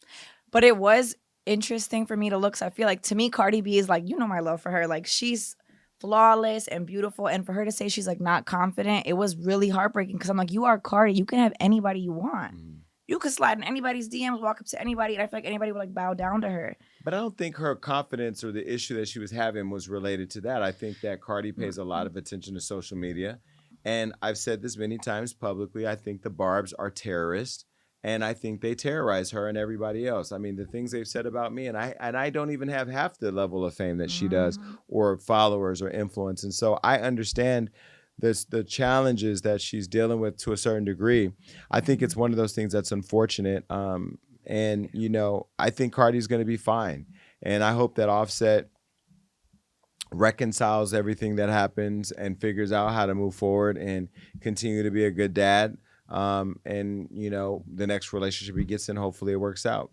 But it was interesting for me to look. So I feel like, to me, Cardi B is like, my love for her. Like, she's flawless and beautiful, and for her to say she's like not confident, it was really heartbreaking, because I'm like, you are Cardi, you can have anybody you want. You could slide in anybody's DMs, walk up to anybody, and I feel like anybody would like bow down to her. But I don't think her confidence or the issue that she was having was related to that. I think that Cardi pays a lot of attention to social media, and I've said this many times publicly, I think the Barbs are terrorists, And I think they terrorize her and everybody else. I mean, the things they've said about me, and I don't even have half the level of fame that she does, or followers or influence. And so I understand the challenges that she's dealing with to a certain degree. I think it's one of those things that's unfortunate. And, you know, I think Cardi's going to be fine. And I hope that Offset reconciles everything that happens and figures out how to move forward and continue to be a good dad. And, you know, the next relationship he gets in, hopefully it works out.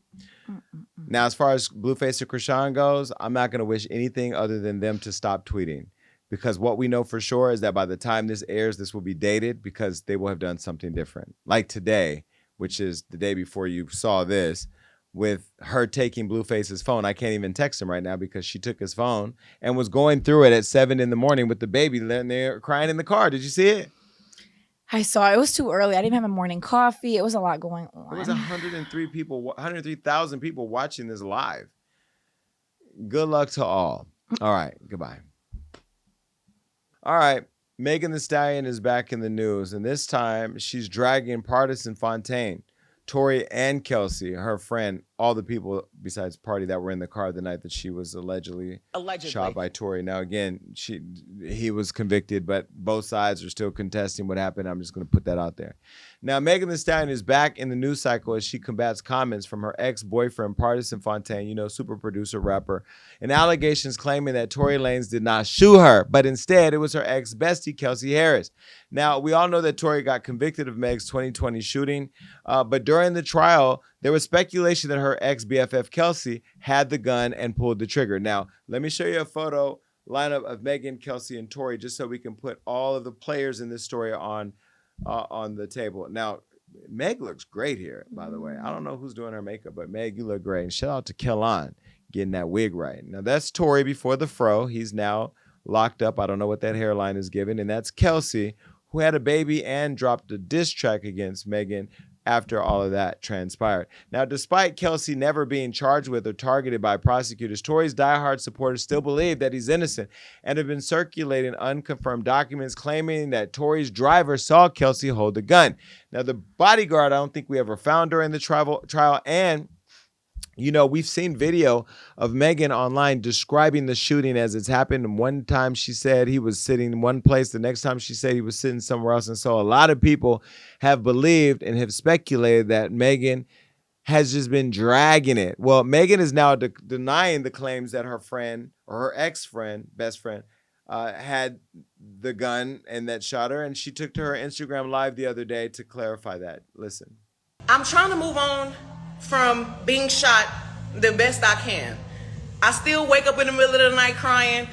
Now, as far as Blueface and Chrisean goes, I'm not going to wish anything other than them to stop tweeting. Because what we know for sure is that by the time this airs, this will be dated because they will have done something different. Like today, which is the day before you saw this, with her taking Blueface's phone. I can't even text him right now because she took his phone and was going through it at 7 a.m. with the baby and they're crying in the car. Did you see it? I saw it. It was too early. I didn't have a morning coffee. It was a lot going on. There was 103,000 people watching this live. Good luck to all. All right. Goodbye. All right. Megan Thee Stallion is back in the news, and this time she's dragging Pardi and Fontaine, Tori and Kelsey, her friend, all the people besides Pardi that were in the car the night that she was allegedly shot by Tori. Now, again, he was convicted, but both sides are still contesting what happened. I'm just going to put that out there. Now, Megan Thee Stallion is back in the news cycle as she combats comments from her ex-boyfriend, Pardi Fontaine, you know, super producer, rapper, and allegations claiming that Tory Lanez did not shoot her, but instead it was her ex-bestie, Kelsey Harris. Now, we all know that Tory got convicted of Meg's 2020 shooting, but during the trial, there was speculation that her ex-BFF, Kelsey, had the gun and pulled the trigger. Now, let me show you a photo lineup of Megan, Kelsey, and Tory just so we can put all of the players in this story on the table. Now, Meg looks great here, by the way. I don't know who's doing her makeup, but Meg, you look great. And shout out to Kellan getting that wig right. Now, that's Tory before the fro. He's now locked up. I don't know what that hairline is giving. And that's Kelsey, who had a baby and dropped a diss track against Megan after all of that transpired. Now, despite Kelsey never being charged with or targeted by prosecutors, Tory's diehard supporters still believe that he's innocent and have been circulating unconfirmed documents claiming that Tory's driver saw Kelsey hold the gun. Now, the bodyguard I don't think we ever found during the trial, and you know, we've seen video of Megan online describing the shooting as it's happened. And one time she said he was sitting in one place. The next time she said he was sitting somewhere else. And so a lot of people have believed and have speculated that Megan has just been dragging it. Well, Megan is now denying the claims that her friend or her ex-friend, best friend, had the gun and that shot her. And she took to her Instagram Live the other day to clarify that. Listen. I'm trying to move on from being shot the best I can. I still wake up in the middle of the night crying.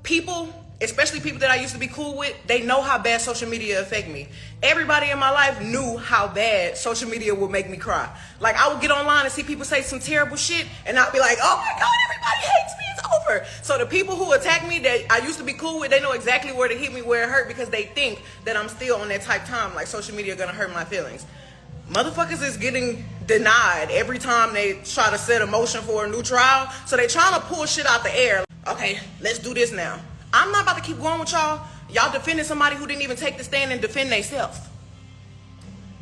People, especially people that I used to be cool with, they know how bad social media affect me. Everybody in my life knew how bad social media would make me cry. Like, I would get online and see people say some terrible shit, and I'd be like, oh my God, everybody hates me, it's over. So the people who attack me that I used to be cool with, they know exactly where to hit me, where it hurt, because they think that I'm still on that type time, like social media gonna hurt my feelings. Motherfuckers is getting denied every time they try to set a motion for a new trial. So they trying to pull shit out the air. Okay, let's do this now. I'm not about to keep going with y'all. Y'all defending somebody who didn't even take the stand and defend themselves.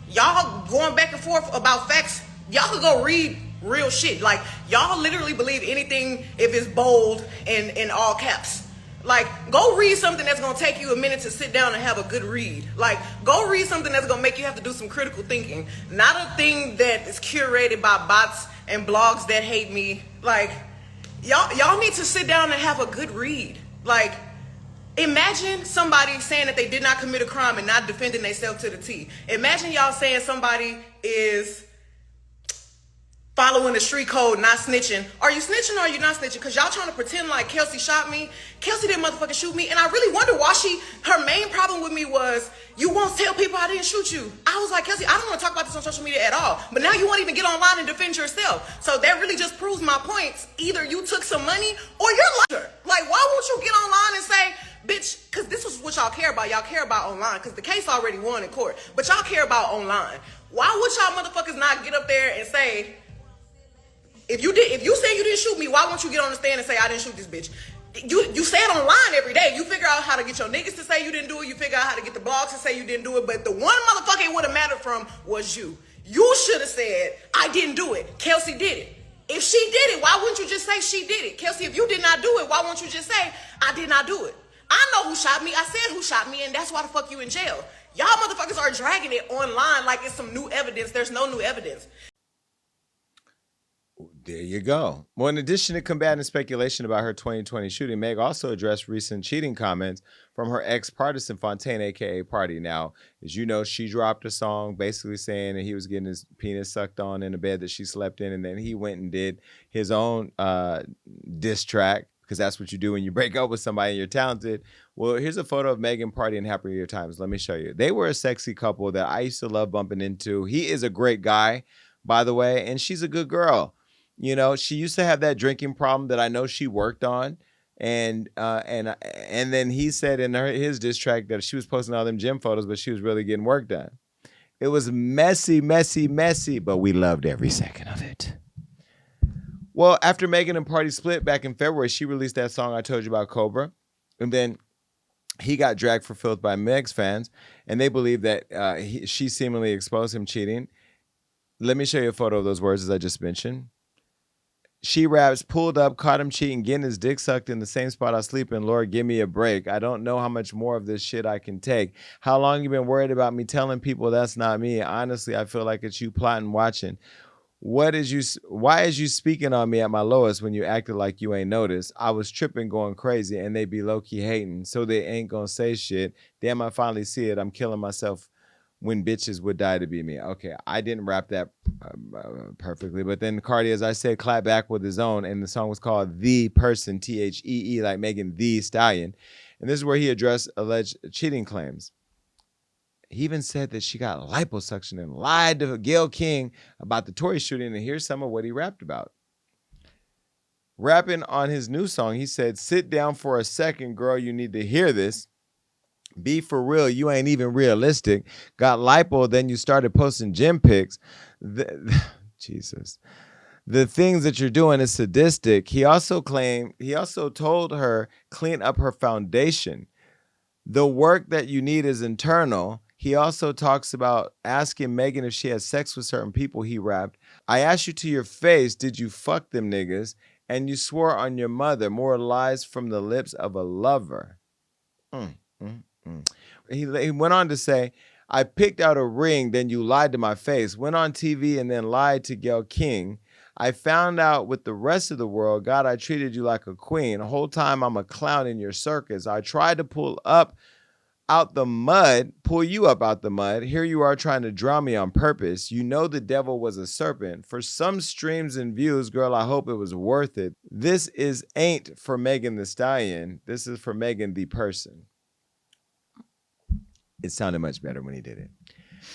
Y'all going back and forth about facts. Y'all could go read real shit. Like, y'all literally believe anything if it's bold and in all caps. Like, go read something that's going to take you a minute to sit down and have a good read. Like, go read something that's going to make you have to do some critical thinking. Not a thing that is curated by bots and blogs that hate me. Like, y'all need to sit down and have a good read. Like, imagine somebody saying that they did not commit a crime and not defending themselves to the T. Imagine y'all saying somebody is following the street code, not snitching. Are you snitching or are you not snitching? Because y'all trying to pretend like Kelsey shot me. Kelsey didn't motherfucking shoot me. And I really wonder why her main problem with me was, you won't tell people I didn't shoot you. I was like, Kelsey, I don't want to talk about this on social media at all. But now you won't even get online and defend yourself. So that really just proves my points. Either you took some money or you're liar. Like, why won't you get online and say, bitch, because this is what y'all care about. Y'all care about online because the case already won in court. But y'all care about online. Why would y'all motherfuckers not get up there and say, if you say you didn't shoot me, why won't you get on the stand and say I didn't shoot this bitch? You say it online every day. You figure out how to get your niggas to say you didn't do it. You figure out how to get the blogs to say you didn't do it. But the one motherfucker it would have mattered from was you. You should have said, I didn't do it. Kelsey did it. If she did it, why wouldn't you just say she did it? Kelsey, if you did not do it, why won't you just say, I did not do it? I know who shot me. I said who shot me, and that's why the fuck you in jail. Y'all motherfuckers are dragging it online like it's some new evidence. There's no new evidence. There you go. Well, in addition to combating speculation about her 2020 shooting, Meg also addressed recent cheating comments from her ex-partisan Fontaine, a.k.a. Pardi. Now, as you know, she dropped a song basically saying that he was getting his penis sucked on in a bed that she slept in, and then he went and did his own diss track, because that's what you do when you break up with somebody and you're talented. Well, here's a photo of Megan, Pardi, and Happier Times. Let me show you. They were a sexy couple that I used to love bumping into. He is a great guy, by the way, and she's a good girl. You know, she used to have that drinking problem that I know she worked on. And then he said in his diss track that she was posting all them gym photos, but she was really getting work done. It was messy, messy, messy, but we loved every second of it. Well, after Megan and Pardi split back in February, she released that song I told you about, Cobra. And then he got dragged for filth by Meg's fans, and they believe that she seemingly exposed him cheating. Let me show you a photo of those words as I just mentioned. She raps, pulled up, caught him cheating, getting his dick sucked in the same spot I sleep in. Lord, give me a break. I don't know how much more of this shit I can take. How long you been worried about me telling people that's not me? Honestly, I feel like it's you plotting, watching. Why is you speaking on me at my lowest when you acted like you ain't noticed? I was tripping, going crazy, and they be low-key hating, so they ain't gonna say shit. Damn, I finally see it. I'm killing myself when bitches would die to be me. Okay, I didn't rap that perfectly, but then Cardi, as I said, clapped back with his own, and the song was called The Person, T-H-E-E, like Megan Thee Stallion. And this is where he addressed alleged cheating claims. He even said that she got liposuction and lied to Gayle King about the Tory shooting, and here's some of what he rapped about. Rapping on his new song, he said, sit down for a second, girl, you need to hear this. Be for real, you ain't even realistic. Got lipo, then you started posting gym pics. Jesus. The things that you're doing is sadistic. He also told her, clean up her foundation. The work that you need is internal. He also talks about asking Megan if she has sex with certain people. He rapped, I asked you to your face, did you fuck them niggas? And you swore on your mother, more lies from the lips of a lover. He went on to say, I picked out a ring, then you lied to my face. Went on TV and then lied to Gayle King. I found out with the rest of the world, God, I treated you like a queen. The whole time I'm a clown in your circus. I tried to pull you up out the mud. Here you are trying to drown me on purpose. You know the devil was a serpent. For some streams and views, girl, I hope it was worth it. This ain't for Megan Thee Stallion. This is for Megan the person. It sounded much better when he did it.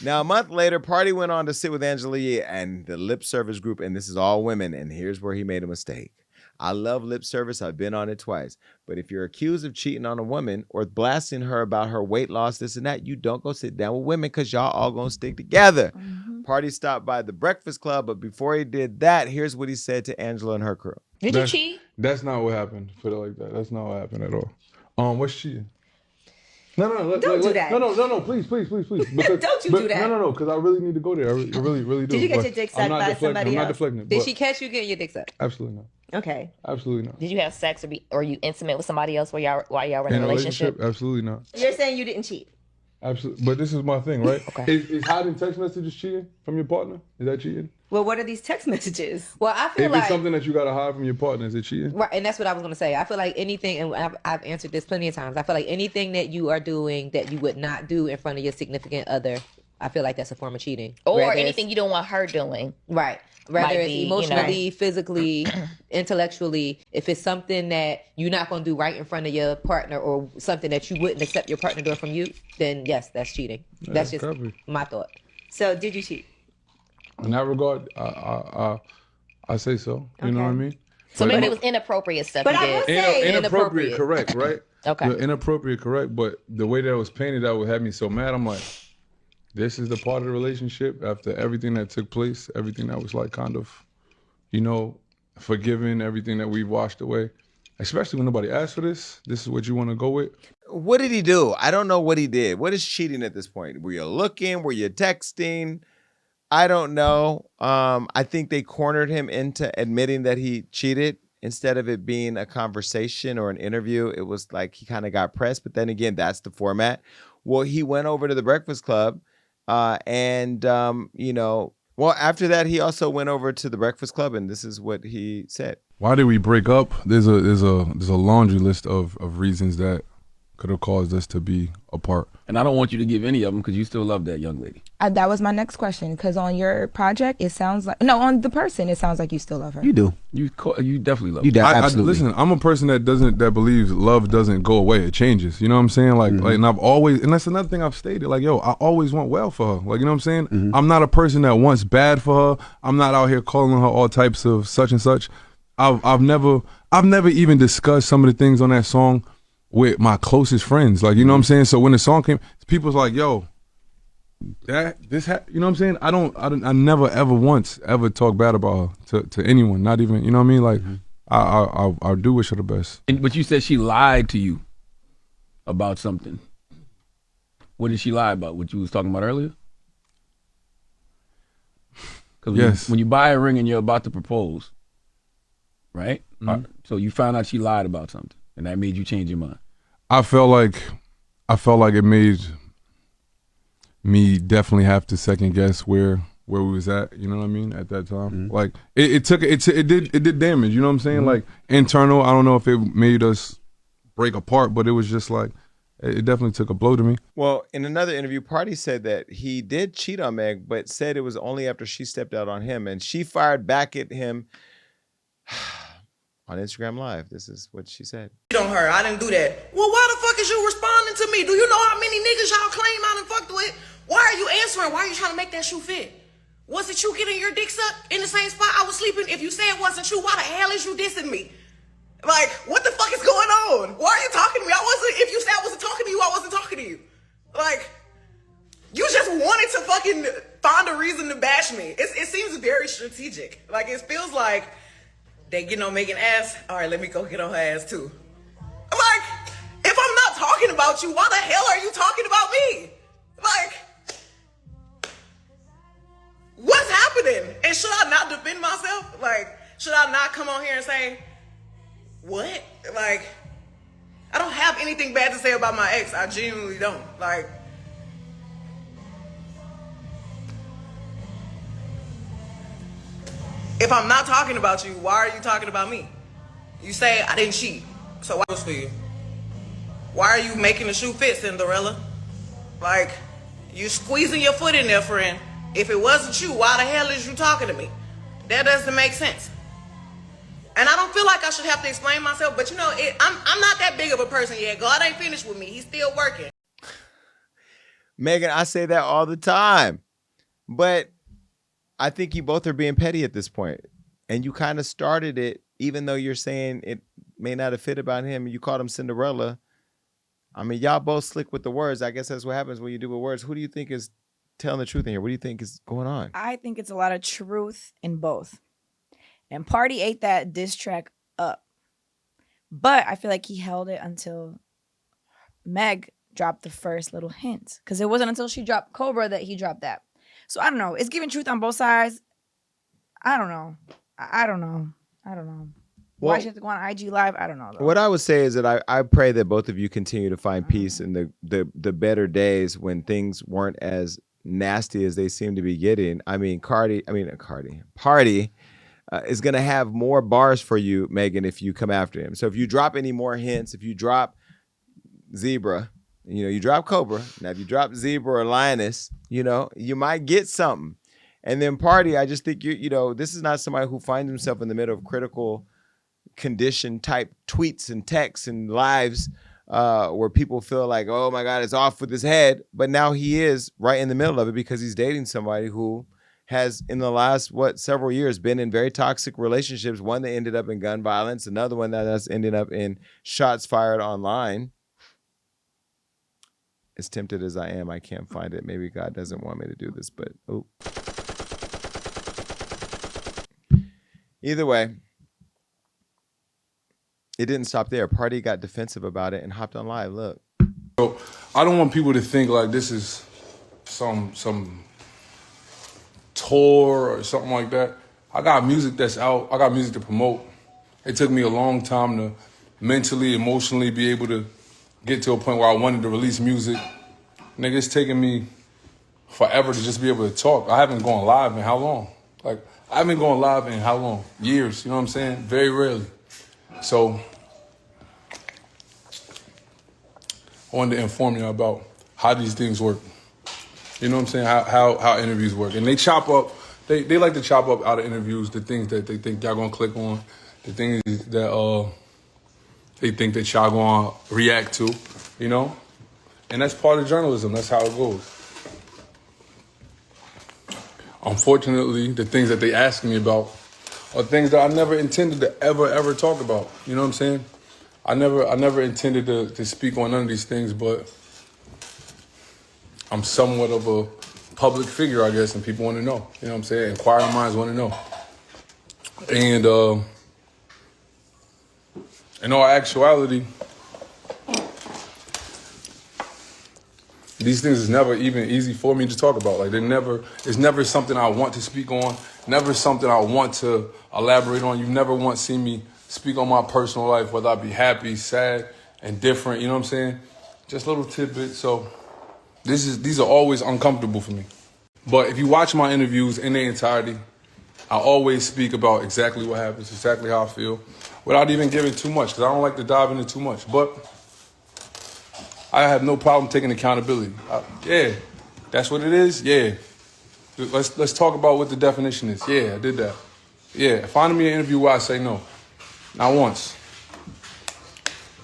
Now, a month later, Pardi went on to sit with Angela Yee and the lip service group, and this is all women, and here's where he made a mistake. I love lip service. I've been on it twice. But if you're accused of cheating on a woman or blasting her about her weight loss, this and that, you don't go sit down with women because y'all all going to stick together. Pardi stopped by the Breakfast Club, but before he did that, here's what he said to Angela and her crew. Did you cheat? That's not what happened. Put it like that. That's not what happened at all. What's cheating? No, Don't do that. No, please. Because, Don't you do that. No, because I really need to go there. I really do. Did you get your dick sucked by somebody else? I'm not deflecting it. Did she catch you getting your dick sucked? Absolutely not. Okay. Absolutely not. Did you have sex or you intimate with somebody else while y'all were in a relationship? Absolutely not. You're saying you didn't cheat? Absolutely. But this is my thing, right? Okay. Is hiding text messages cheating from your partner? Is that cheating? Well, what are these text messages? Well, I feel if like it's something that you gotta hide from your partner, is it cheating? Right, and that's what I was gonna say. I feel like anything, and I've answered this plenty of times. I feel like anything that you are doing that you would not do in front of your significant other, I feel like that's a form of cheating. Or anything you don't want her doing. Right. Whether it's emotionally, physically, intellectually, if it's something that you're not going to do right in front of your partner or something that you wouldn't accept your partner doing from you, then yes, that's cheating. That's just my thought. So did you cheat? In that regard, I say so. You know what I mean? So maybe it was inappropriate stuff but you I did. would say inappropriate, correct, right? Okay. Inappropriate, correct, but the way that it was painted out would have me so mad. I'm like, this is the part of the relationship after everything that took place, everything that was like kind of, forgiven, everything that we've washed away. Especially when nobody asked for this. This is what you want to go with. What did he do? I don't know what he did. What is cheating at this point? Were you looking? Were you texting? I don't know. I think they cornered him into admitting that he cheated instead of it being a conversation or an interview. It was like he kind of got pressed, but then again, that's the format. Well, he went over to the Breakfast Club, and you know, well, after that, he also went over to the Breakfast Club, and this is what he said. Why did we break up? There's a laundry list of reasons that could have caused us to be apart. And I don't want you to give any of them because you still love that young lady. That was my next question, because on your project, it sounds like, no, on the person, it sounds like you still love her. You do. You definitely love her. Absolutely. Listen, I'm a person that believes love doesn't go away. It changes. You know what I'm saying? Like, and I've always, and that's another thing I've stated. Like, yo, I always want well for her. Like, you know what I'm saying? I'm not a person that wants bad for her. I'm not out here calling her all types of such and such. I've never even discussed some of the things on that song with my closest friends. Like, you know what I'm saying? So when the song came, people's like, yo, you know what I'm saying? I never ever once ever talk bad about her to anyone, not even, you know what I mean? Like, I do wish her the best. But you said she lied to you about something. What did she lie about? What you was talking about earlier? Because when you buy a ring and you're about to propose, right? So you found out she lied about something, and that made you change your mind. I felt like it made me definitely have to second guess where we was at. You know what I mean? At that time, like it did damage. You know what I'm saying? Like internal. I don't know if it made us break apart, but it was just like it definitely took a blow to me. Well, in another interview, Pardi said that he did cheat on Meg, but said it was only after she stepped out on him, and she fired back at him on Instagram Live. This is what she said. On her, I didn't do that. Well, why the fuck is you responding to me? Do you know how many niggas y'all claim I done fucked with? Why are you answering? Why are you trying to make that shoe fit? Was it you getting your dick sucked in the same spot I was sleeping? If you say it wasn't you, why the hell is you dissing me? Like, what the fuck is going on? Why are you talking to me? If you said I wasn't talking to you, I wasn't talking to you. Like, you just wanted to fucking find a reason to bash me. It seems very strategic. Like, it feels like they, making ass. All right, let me go get on her ass too. Like, if I'm not talking about you, why the hell are you talking about me? Like, what's happening? And should I not defend myself? Like, should I not come on here and say, what? Like, I don't have anything bad to say about my ex. I genuinely don't. Like, if I'm not talking about you, why are you talking about me? You say I didn't cheat, so what was for you? Why are you making the shoe fit, Cinderella? Like, you squeezing your foot in there, friend. If it wasn't you, why the hell is you talking to me? That doesn't make sense. And I don't feel like I should have to explain myself, but I'm not that big of a person yet. God ain't finished with me. He's still working. Megan, I say that all the time, but I think you both are being petty at this point. And you kind of started it, even though you're saying it may not have fit about him. You called him Cinderella. I mean, y'all both slick with the words. I guess that's what happens when you do with words. Who do you think is telling the truth in here? What do you think is going on? I think it's a lot of truth in both. And Pardi ate that diss track up. But I feel like he held it until Meg dropped the first little hint. Because it wasn't until she dropped Cobra that he dropped that. So I don't know. It's giving truth on both sides. I don't know. I don't know. Why should you have to go on IG Live? I don't know, though. What I would say is that I pray that both of you continue to find peace in the better days when things weren't as nasty as they seem to be getting. I mean, Pardi is going to have more bars for you, Megan, if you come after him. So if you drop any more hints, if you drop Zebra, you drop Cobra. Now, if you drop Zebra or Lioness, you might get something. And then Pardi, I just think, this is not somebody who finds himself in the middle of critical condition type tweets and texts and lives where people feel like, oh my God, it's off with his head. But now he is right in the middle of it because he's dating somebody who has in the last, several years been in very toxic relationships. One that ended up in gun violence, another one that's ended up in shots fired online. As tempted as I am, I can't find it. Maybe God doesn't want me to do this, but either way, it didn't stop there. Pardi got defensive about it and hopped on live. Look. So I don't want people to think like this is some tour or something like that. I got music that's out. I got music to promote. It took me a long time to mentally, emotionally be able to get to a point where I wanted to release music. Nigga, it's taking me forever to just be able to talk. I haven't gone live in how long? Like, I haven't gone live in how long? Years, you know what I'm saying? Very rarely. So, I wanted to inform you about how these things work. You know what I'm saying? How interviews work. And they chop up, they like to chop up out of interviews the things that they think y'all gonna click on, the things that they think that y'all gonna react to, you know? And that's part of journalism. That's how it goes. Unfortunately, the things that they ask me about are things that I never intended to ever talk about. You know what I'm saying? I never intended to speak on none of these things, but I'm somewhat of a public figure, I guess, and people want to know. You know what I'm saying? Inquiring minds want to know. And in all actuality, these things is never even easy for me to talk about. Like, it's never something I want to speak on, never something I want to elaborate on. You never once seen me speak on my personal life, whether I be happy, sad, indifferent, you know what I'm saying? Just little tidbits. So these are always uncomfortable for me. But if you watch my interviews in their entirety, I always speak about exactly what happens, exactly how I feel, without even giving too much, because I don't like to dive into too much. But I have no problem taking accountability. Yeah, that's what it is. Yeah, let's talk about what the definition is. Yeah, I did that. Yeah, find me an interview where I say no, not once.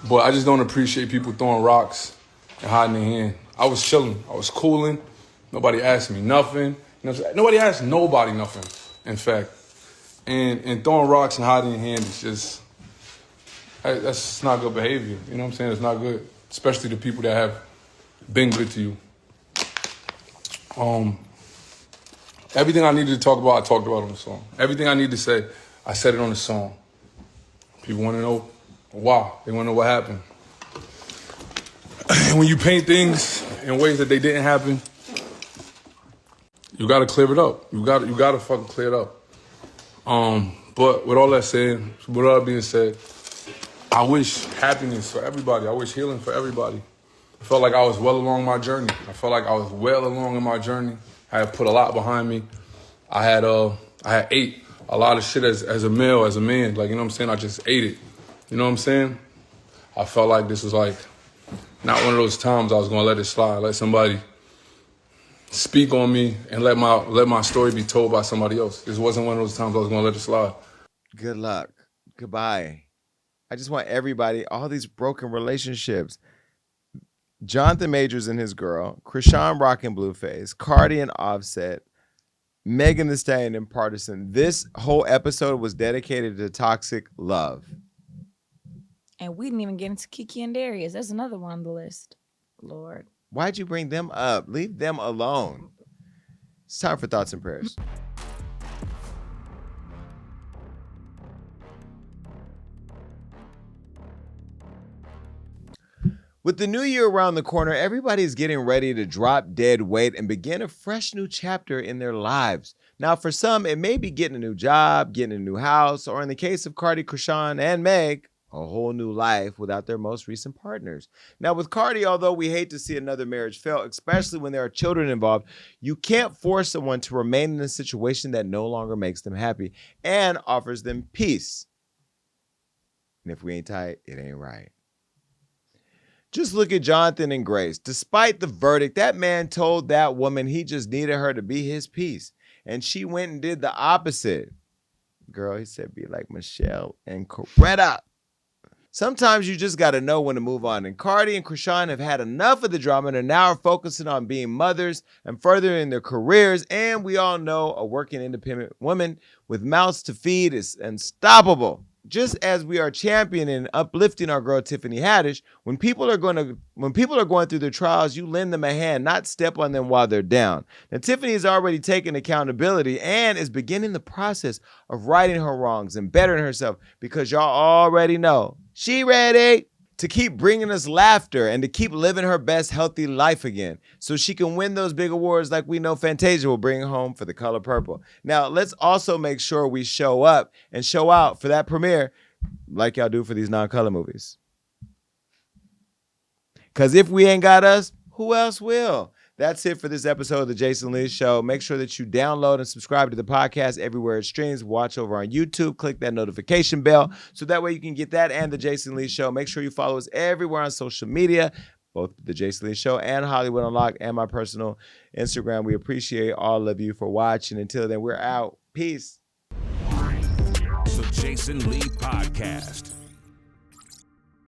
But I just don't appreciate people throwing rocks and hiding their hand. I was chilling. I was cooling. Nobody asked me nothing. You know what I'm saying? Nobody asked nobody nothing, in fact. And throwing rocks and hiding your hand is just, that's not good behavior. You know what I'm saying? It's not good, especially the people that have been good to you. Everything I needed to talk about, I talked about on the song. Everything I need to say, I said it on the song. People want to know why. They want to know what happened. And when you paint things in ways that they didn't happen, you gotta clear it up. You gotta fucking clear it up. But with all that said, with all that being said, I wish happiness for everybody. I wish healing for everybody. I felt like I was well along my journey. I felt like I was well along in my journey. I had put a lot behind me. I had ate a lot of shit as a male, as a man. Like, you know what I'm saying? I just ate it. You know what I'm saying? I felt like this was like not one of those times I was gonna let it slide, let somebody speak on me and let my story be told by somebody else. This wasn't one of those times I was gonna let it slide. Good luck. Goodbye. I just want everybody, all these broken relationships. Jonathan Majors and his girl, Chrisean rocking Blueface, Cardi and Offset, Megan Thee Stallion and Partisan. This whole episode was dedicated to toxic love. And we didn't even get into Kiki and Darius. That's another one on the list. Lord. Why'd you bring them up? Leave them alone. It's time for Thoughts and Prayers. With the new year around the corner, everybody's getting ready to drop dead weight and begin a fresh new chapter in their lives. Now, for some, it may be getting a new job, getting a new house, or in the case of Cardi, Chrisean, and Meg, a whole new life without their most recent partners. Now, with Cardi, although we hate to see another marriage fail, especially when there are children involved, you can't force someone to remain in a situation that no longer makes them happy and offers them peace. And if we ain't tight, it ain't right. Just look at Jonathan and Grace. Despite the verdict, that man told that woman he just needed her to be his peace. And she went and did the opposite. Girl, he said, be like Michelle and Coretta. Sometimes you just got to know when to move on. And Cardi and Chrisean have had enough of the drama and are now focusing on being mothers and furthering their careers. And we all know a working independent woman with mouths to feed is unstoppable. Just as we are championing and uplifting our girl Tiffany Haddish, when people are going through their trials, you lend them a hand, not step on them while they're down. Now, Tiffany has already taken accountability and is beginning the process of righting her wrongs and bettering herself because y'all already know she ready. to keep bringing us laughter and to keep living her best healthy life again so she can win those big awards like we know Fantasia will bring home for The Color Purple. Now, let's also make sure we show up and show out for that premiere like y'all do for these non-color movies. Because if we ain't got us, who else will? That's it for this episode of The Jason Lee Show. Make sure that you download and subscribe to the podcast everywhere it streams. Watch over on YouTube. Click that notification bell so that way you can get that and The Jason Lee Show. Make sure you follow us everywhere on social media, both The Jason Lee Show and Hollywood Unlocked and my personal Instagram. We appreciate all of you for watching. Until then, we're out. Peace. The Jason Lee Podcast.